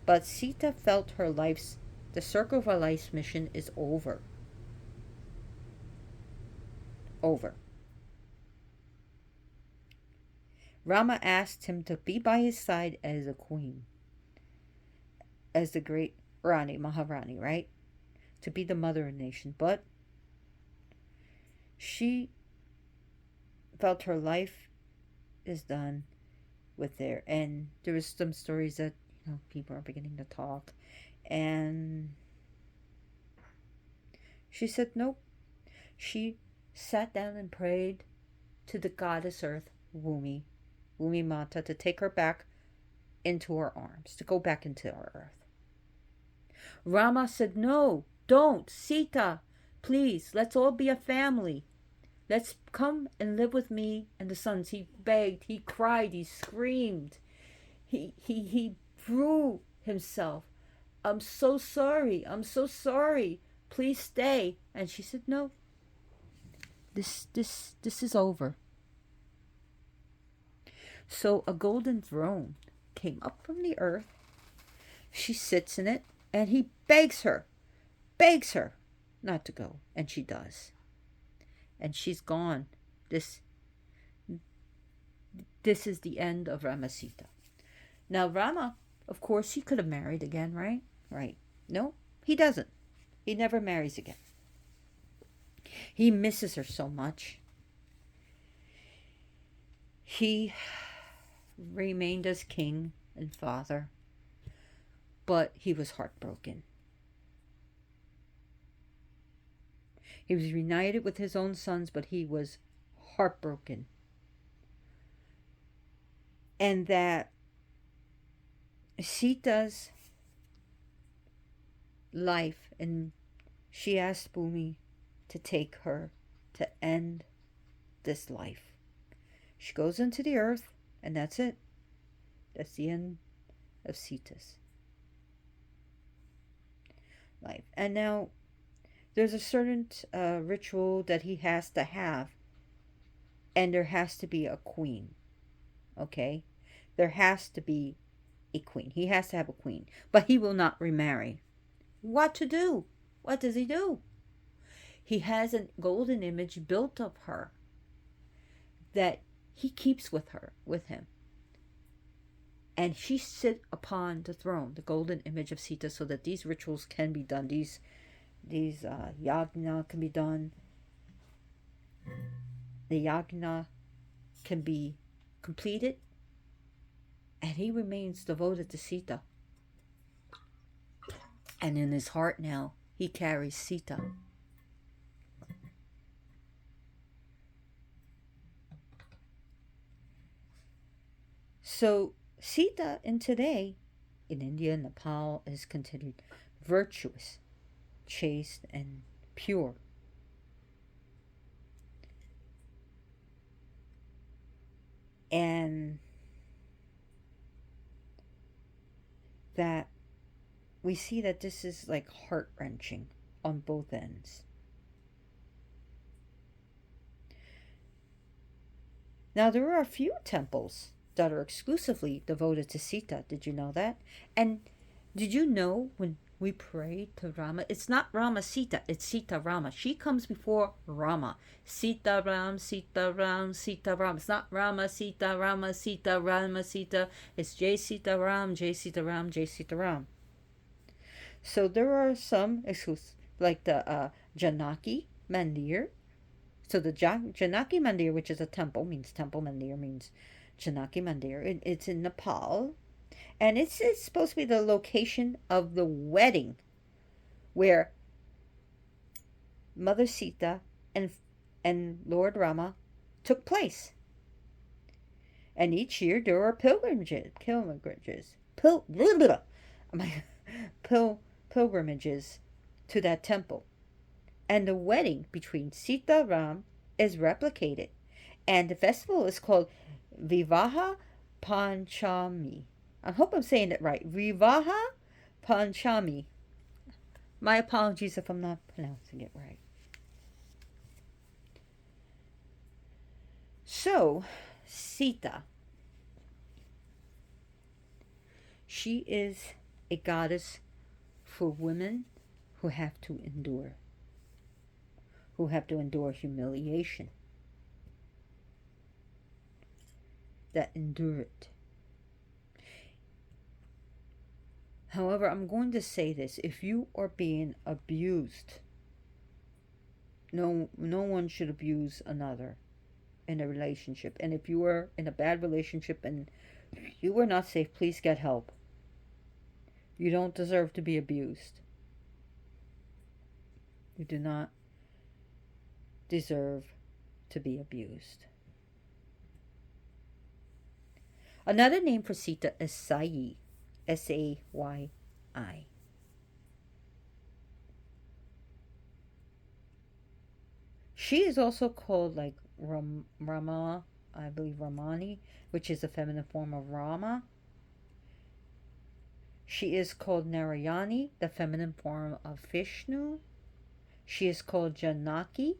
But Sita felt the circle of her life's mission is over. Over. Rama asked him to be by his side as a queen. As the great Rani, Maharani, right? To be the mother of the nation. But she felt her life is done with there. And there was some stories that, people are beginning to talk. And she said nope. She sat down and prayed to the goddess earth, Wumi Mata, to take her back into her arms, to go back into her earth. Rama said, no, don't, Sita, please, let's all be a family. Let's come and live with me and the sons. He begged, he cried, he screamed. He threw himself. I'm so sorry. Please stay. And she said, no. This is over. So a golden throne came up from the earth. She sits in it, and he begs her not to go, and she does. And she's gone. This is the end of Ramasita. Now Rama, of course, he could have married again, right? Right. No, he doesn't. He never marries again. He misses her so much. He remained as king and father, but he was heartbroken. He was reunited with his own sons, but he was heartbroken. And that Sita's life, and she asked Bhumi to take her to end this life. She goes into the earth, and that's it. That's the end of Sita's life. And now there's a certain ritual that he has to have, and there has to be a queen. Okay? There has to be a queen. He has to have a queen, but he will not remarry. What to do? What does he do? He has a golden image built of her that he keeps with him. And she sit upon the throne, the golden image of Sita, so that these rituals can be done. These yagna can be done. The yagna can be completed, and he remains devoted to Sita. And in his heart now, he carries Sita. So Sita in today, in India and Nepal, is considered virtuous, chaste, and pure. And that we see that this is like heart-wrenching on both ends. Now, there are a few temples that are exclusively devoted to Sita. Did you know that? And did you know when we pray to Rama, it's not Rama Sita, it's Sita Rama. She comes before Rama. Sita Ram, Sita Ram, Sita Ram. It's not Rama Sita, Rama Sita, Rama Sita. It's Jai Sita Ram, Jai Sita Ram, Jai Sita Ram. So there are some exclusive, like the Janaki Mandir. So the Janaki Mandir, which is a temple, means temple. Mandir means Janaki Mandir. It's in Nepal. And it's supposed to be the location of the wedding where Mother Sita and Lord Rama took place. And each year there are pilgrimages to that temple. And the wedding between Sita Ram is replicated. And the festival is called Vivaha Panchami. I hope I'm saying it right. Vivaha Panchami. My apologies if I'm not pronouncing it right. So, Sita. She is a goddess for women who have to endure. Who have to endure humiliation. That endure it. However, I'm going to say this. If you are being abused, no one should abuse another in a relationship. And if you are in a bad relationship and you are not safe, please get help. You don't deserve to be abused. You do not deserve to be abused. Another name for Sita is Sayi. S-A-Y-I. She is also called like Rama, I believe Ramani, which is a feminine form of Rama. She is called Narayani, the feminine form of Vishnu. She is called Janaki,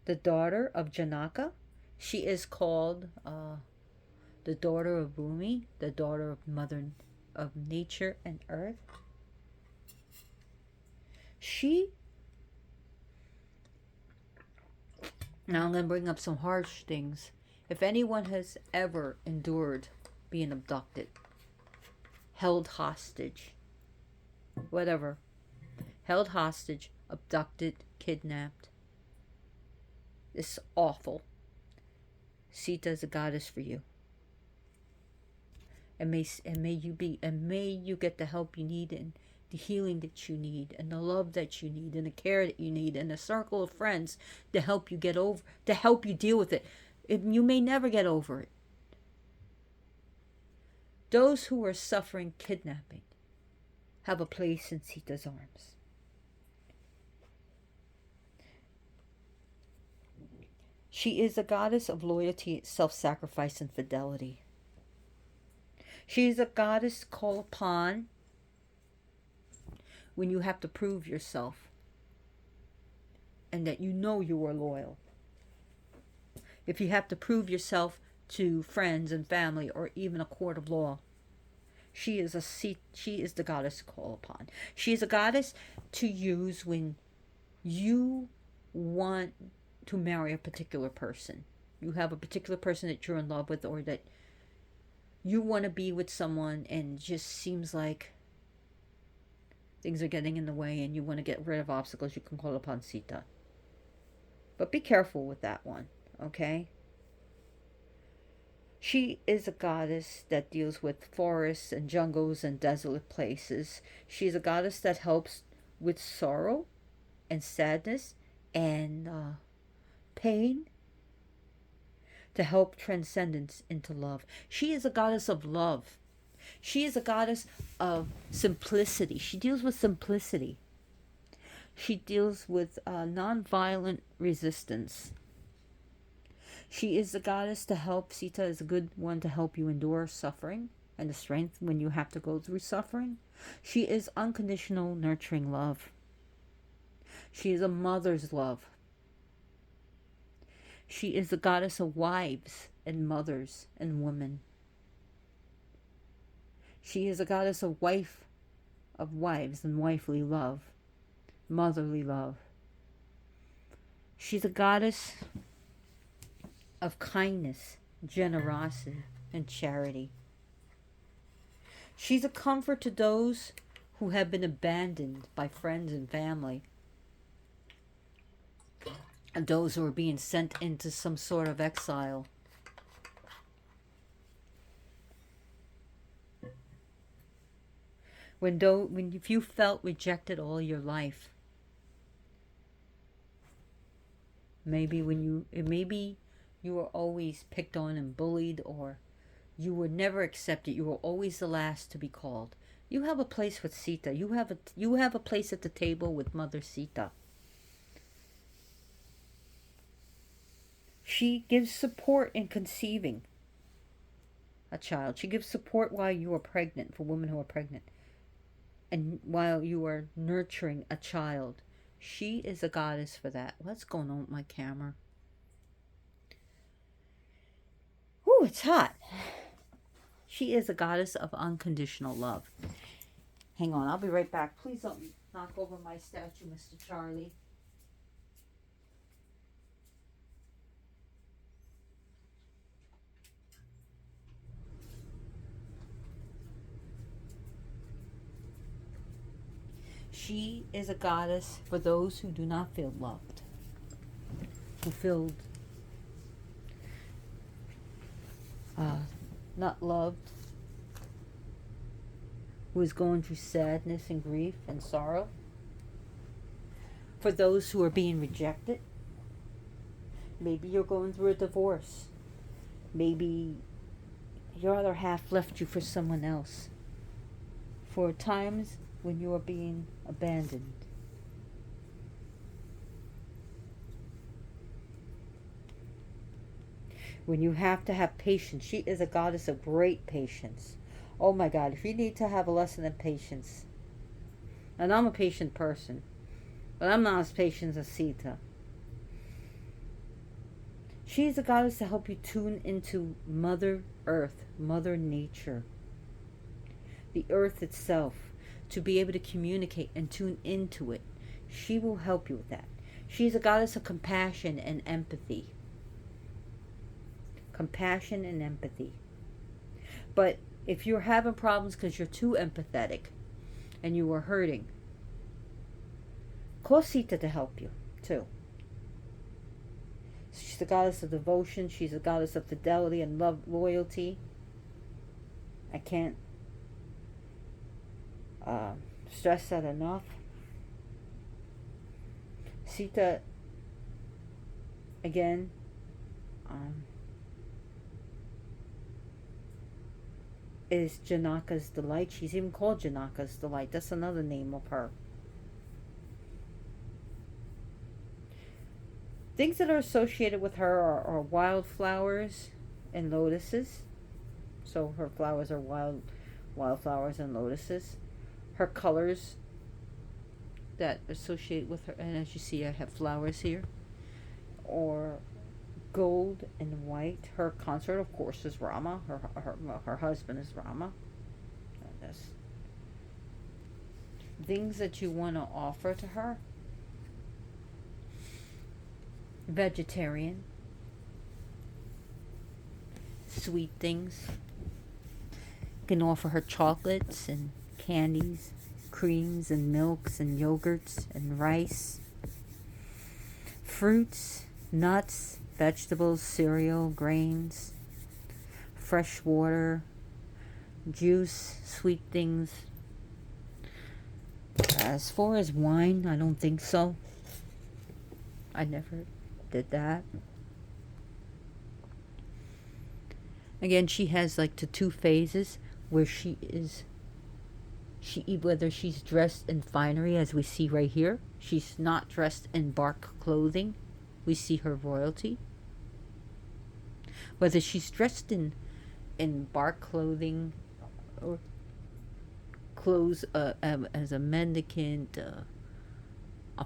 the daughter of Janaka. She is called the the daughter of Bhumi, the daughter of Mother of Nature and Earth. Now I'm going to bring up some harsh things. If anyone has ever endured being abducted, held hostage, whatever, held hostage, abducted, kidnapped, it's awful. Sita is a goddess for you. And may you get the help you need, and the healing that you need, and the love that you need, and the care that you need, and a circle of friends to help you get over, to help you deal with it. You may never get over it. Those who are suffering kidnapping have a place in Sita's arms. She is a goddess of loyalty, self-sacrifice, and fidelity. She is a goddess called upon when you have to prove yourself and that you know you are loyal. If you have to prove yourself to friends and family or even a court of law, she is the goddess to call upon. She is a goddess to use when you want to marry a particular person. You have a particular person that you're in love with, or that you want to be with someone, and it just seems like things are getting in the way and you want to get rid of obstacles. You can call upon Sita. But be careful with that one, okay? She is a goddess that deals with forests and jungles and desolate places. She is a goddess that helps with sorrow and sadness and pain, to help transcendence into love. She is a goddess of love. She is a goddess of simplicity. She deals with simplicity. She deals with non-violent resistance. She is a goddess to help. Sita is a good one to help you endure suffering and the strength when you have to go through suffering. She is unconditional, nurturing love. She is a mother's love. She is the goddess of wives and mothers and women. She is a goddess of wives and wifely love, motherly love. She's a goddess of kindness, generosity, and charity. She's a comfort to those who have been abandoned by friends and family, and those who are being sent into some sort of exile. If you felt rejected all your life, maybe you were always picked on and bullied, or you were never accepted, you were always the last to be called, you have a place with Sita. You have a place at the table with Mother Sita. She gives support in conceiving a child. She gives support while you are pregnant, for women who are pregnant, and while you are nurturing a child. She is a goddess for that. What's going on with my camera? Ooh, it's hot. She is a goddess of unconditional love. Hang on, I'll be right back. Please don't knock over my statue, Mr. Charlie. She is a goddess for those who do not feel loved, who feel not loved, who is going through sadness and grief and sorrow, for those who are being rejected. Maybe you're going through a divorce. Maybe your other half left you for someone else. For times when you are being abandoned. When you have to have patience. She is a goddess of great patience. Oh my God, if you need to have a lesson in patience. And I'm a patient person, but I'm not as patient as Sita. She is a goddess to help you tune into Mother Earth, Mother Nature, the earth itself, to be able to communicate and tune into it. She will help you with that. She is a goddess of compassion and empathy. Compassion and empathy. But if you're having problems because you're too empathetic and you are hurting, call Sita to help you too. She's the goddess of devotion. She's a goddess of fidelity and love, loyalty. I can't stress that enough. Sita, again, is Janaka's delight. She's even called Janaka's delight. That's another name of her. Things that are associated with her are wildflowers and lotuses. So her flowers are wildflowers and lotuses. Her colors that associate with her, and as you see, I have flowers here, or gold and white. Her consort, of course, is Rama. Her husband is Rama. That's things that you want to offer to her. Vegetarian, sweet things. You can offer her chocolates and candies, creams and milks and yogurts and rice, fruits, nuts, vegetables, cereal, grains, fresh water, juice, sweet things. As far as wine, I don't think so. I never did that. Again, she has like the two phases where whether she's dressed in finery, as we see right here. She's not dressed in bark clothing. We see her royalty. Whether she's dressed in bark clothing or clothes as a mendicant, a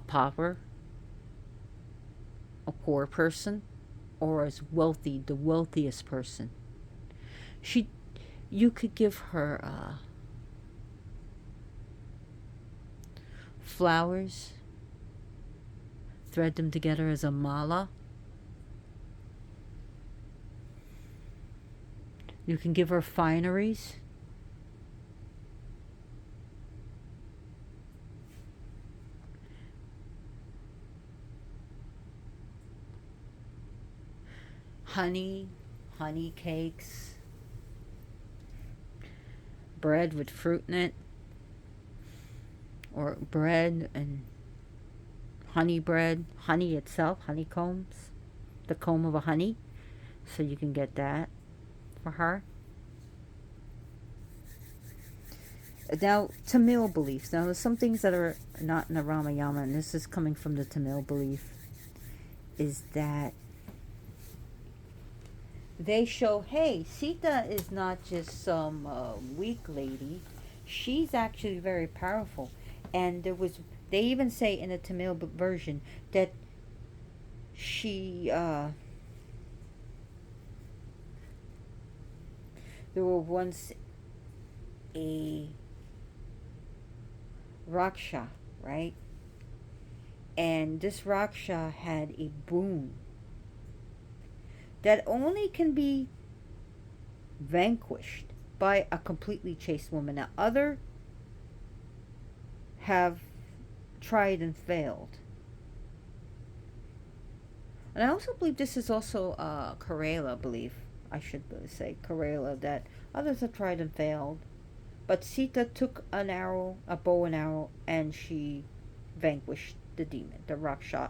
pauper, a poor person, or as wealthy, the wealthiest person. You could give her flowers, thread them together as a mala. You can give her fineries. Honey cakes, bread with fruit in it, or bread and honey bread, honey itself, honeycombs, the comb of a honey, so you can get that for her. Now, Tamil beliefs. Now, there's some things that are not in the Ramayana, and this is coming from the Tamil belief, is that they show, hey, Sita is not just some weak lady. She's actually very powerful. And they even say in the Tamil version that she, there were once a Raksha, right? And this Raksha had a boon that only can be vanquished by a completely chaste woman. Now, other have tried and failed. And I also believe this is also Kerala belief. I should say Kerala, that others have tried and failed. But Sita took an arrow, a bow and arrow, and she vanquished the demon, the Rakshasa,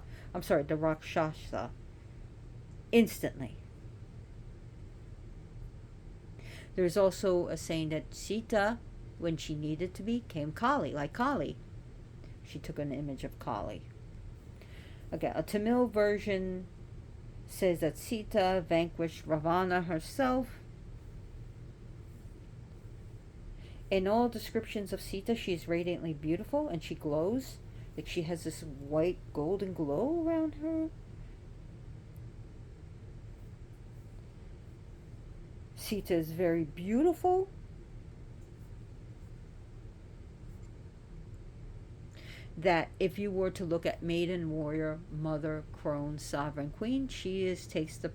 instantly. There's also a saying that Sita, when she needed to be, came Kali, like Kali. She took an image of Kali. Okay, a Tamil version says that Sita vanquished Ravana herself. In all descriptions of Sita, she is radiantly beautiful and she glows. Like she has this white golden glow around her. Sita is very beautiful. That if you were to look at maiden, warrior, mother, crone, sovereign, queen, she is takes the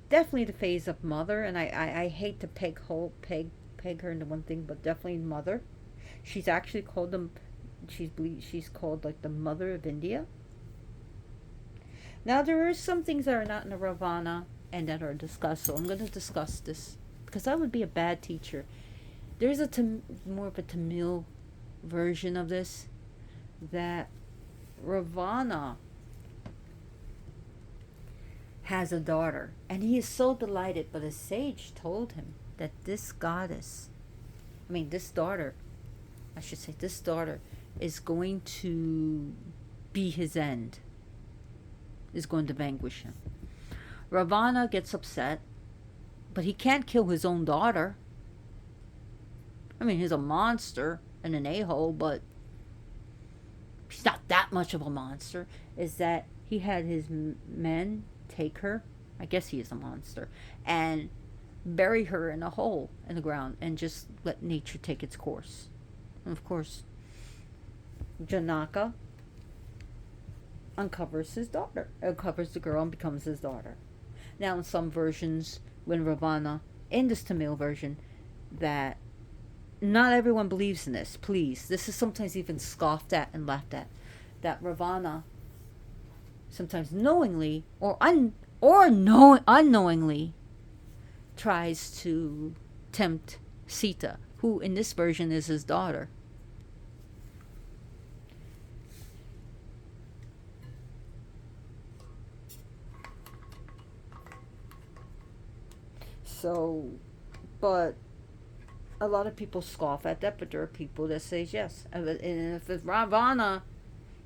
definitely the phase of mother, and I hate to peg her into one thing, but definitely mother. She's actually called them. She's called like the mother of India. Now there are some things that are not in the Ravana and that are discussed, so I'm going to discuss this because I would be a bad teacher. There's a more of a Tamil version of this that Ravana has a daughter, and he is so delighted, but a sage told him that this daughter, I should say, this daughter is going to be his end, is going to vanquish him. Ravana gets upset, but he can't kill his own daughter. I mean, he's a monster and an a-hole, but he's not that much of a monster. Is that he had his men take her, I guess he is a monster, and bury her in a hole in the ground and just let nature take its course. And of course, Janaka uncovers his daughter, uncovers the girl and becomes his daughter. Now in some versions, when Ravana, in this Tamil version, that not everyone believes in this, please, this is sometimes even scoffed at and laughed at, that Ravana sometimes knowingly or unknowingly tries to tempt Sita, who in this version is his daughter. So, but a lot of people scoff at that, but there are people that say yes. And if Ravana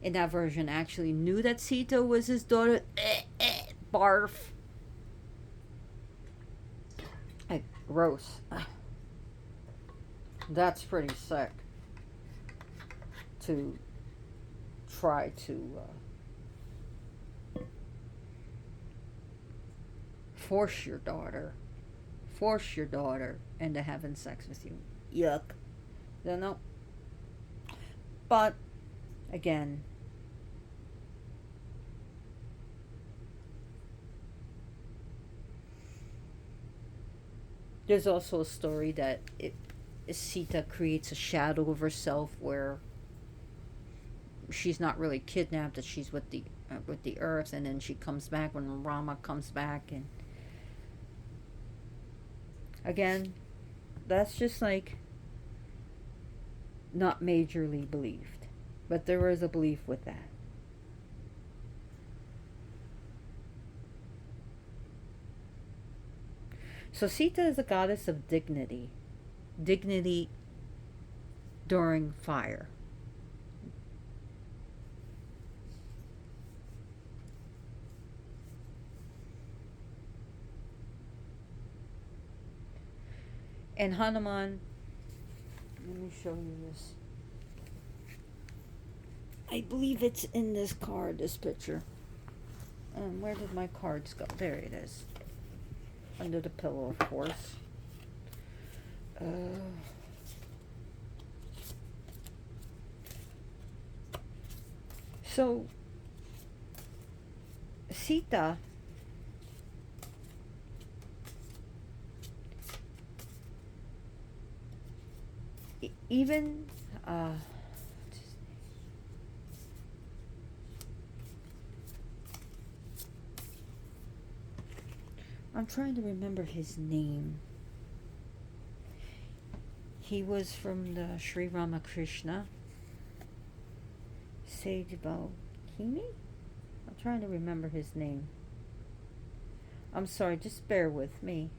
in that version actually knew that Sita was his daughter, barf. Hey, gross. That's pretty sick. To try to force your daughter into having sex with you. Yuck. Don't know. But again, there's also a story that Sita creates a shadow of herself where she's not really kidnapped, that she's with the earth, and then she comes back when Rama comes back, and again, that's just like not majorly believed, but there is a belief with that. So Sita is a goddess of dignity during fire. And Hanuman, let me show you this. I believe it's in this card, this picture. Where did my cards go? There it is. Under the pillow, of course. So, Sita even I'm trying to remember his name. He was from the Sri Ramakrishna Sage Balkini? I'm trying to remember his name. I'm sorry, just bear with me.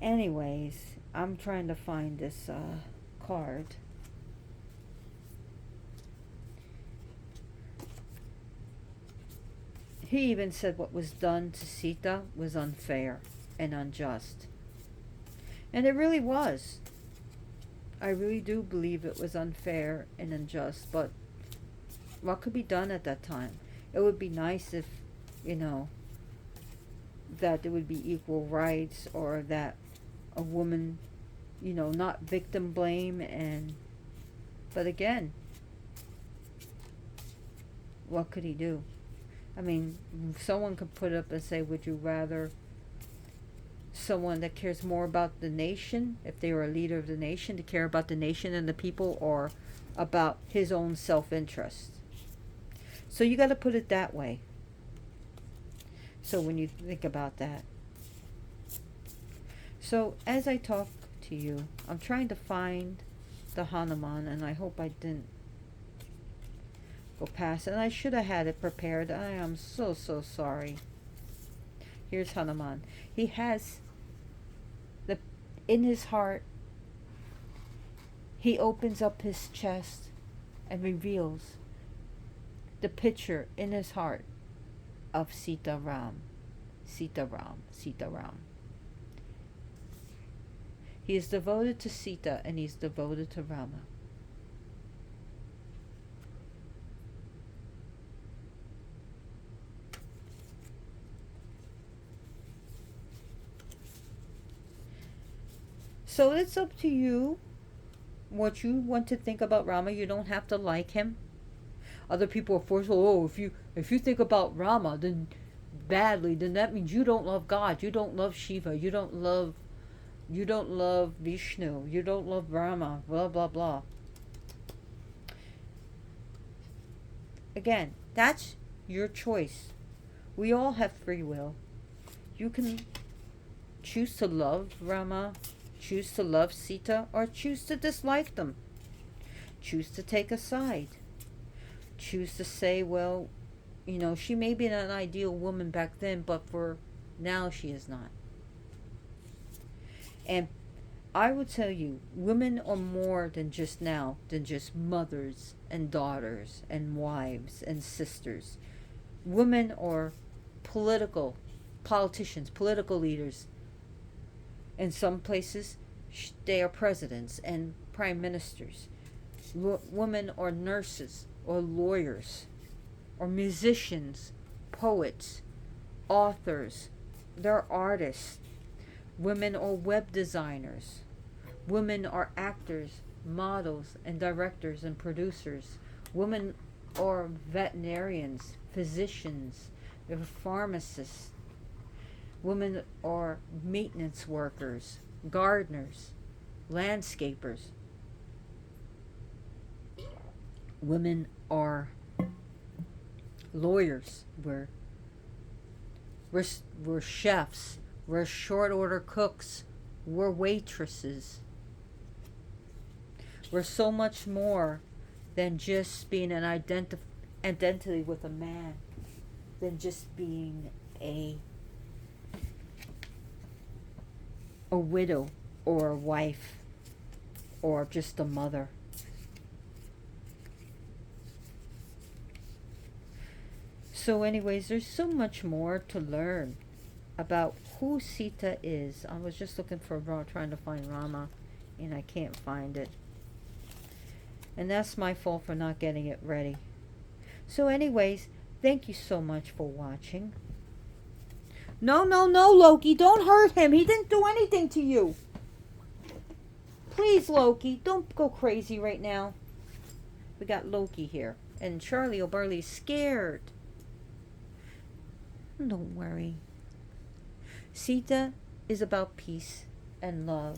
Anyways, I'm trying to find this card. He even said what was done to Sita was unfair and unjust. And it really was. I really do believe it was unfair and unjust, but what could be done at that time? It would be nice if, you know, that there would be equal rights, or that a woman, you know, not victim blame. And but again, what could he do? I mean, someone could put up and say, would you rather someone that cares more about the nation, if they were a leader of the nation, to care about the nation and the people, or about his own self-interest? So you got to put it that way. So when you think about that. So as I talk to you, I'm trying to find the Hanuman, and I hope I didn't go past it. And I should have had it prepared. I am so sorry. Here's Hanuman. He has the, in his heart, he opens up his chest and reveals the picture in his heart of Sita Ram. Sita Ram. Sita Ram. He is devoted to Sita, and he's devoted to Rama. So it's up to you what you want to think about Rama. You don't have to like him. Other people are forceful. Oh, if you think about Rama then badly, then that means you don't love God. You don't love Shiva. You don't love Vishnu. You don't love Rama. Blah blah blah. Again, that's your choice. We all have free will. You can choose to love Rama, choose to love Sita, or choose to dislike them. Choose to take a side. Choose to say, well, you know, she may be an ideal woman back then, but for now she is not. And I will tell you, women are more than just now, than just mothers and daughters and wives and sisters. Women are politicians, political leaders. In some places, they are presidents and prime ministers. Women are nurses or lawyers or musicians, poets, authors. They're artists. Women are web designers. Women are actors, models, and directors and producers. Women are veterinarians, physicians, they're pharmacists. Women are maintenance workers, gardeners, landscapers. Women are lawyers. We're chefs. We're short order cooks. We're waitresses. We're so much more than just being an identity with a man, than just being a widow or a wife or just a mother. So anyways, there's so much more to learn about who Sita is. I was just looking for trying to find Rama, and I can't find it. And that's my fault for not getting it ready. So anyways, thank you so much for watching. No, Loki, don't hurt him. He didn't do anything to you. Please, Loki, don't go crazy right now. We got Loki here, and Charlie O'Burley's scared. Don't worry. Sita is about peace and love.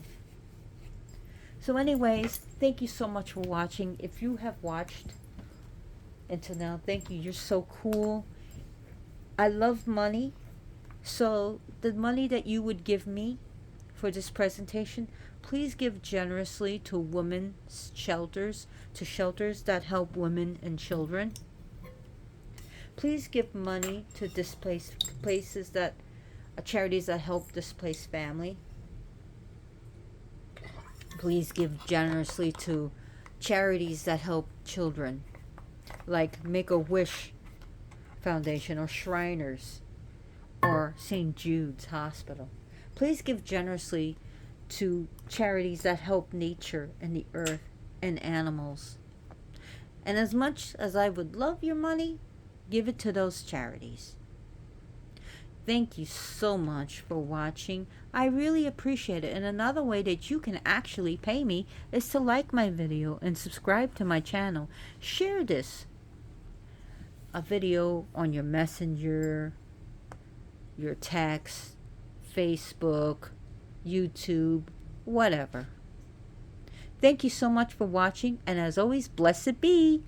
So anyways, thank you so much for watching. If you have watched until now, thank you. You're so cool. I love money. So the money that you would give me for this presentation, please give generously to women's shelters, to shelters that help women and children. Please give money to displaced places, that charities that help displaced family. Please give generously to charities that help children, like Make-A-Wish Foundation or Shriners or St. Jude's Hospital. Please give generously to charities that help nature and the earth and animals. And as much as I would love your money, Give it to those charities. Thank you so much for watching. I really appreciate it. And another way that you can actually pay me is to like my video and subscribe to my channel. Share this a video on your messenger, your text, Facebook, YouTube, whatever. Thank you so much for watching, and as always, blessed be.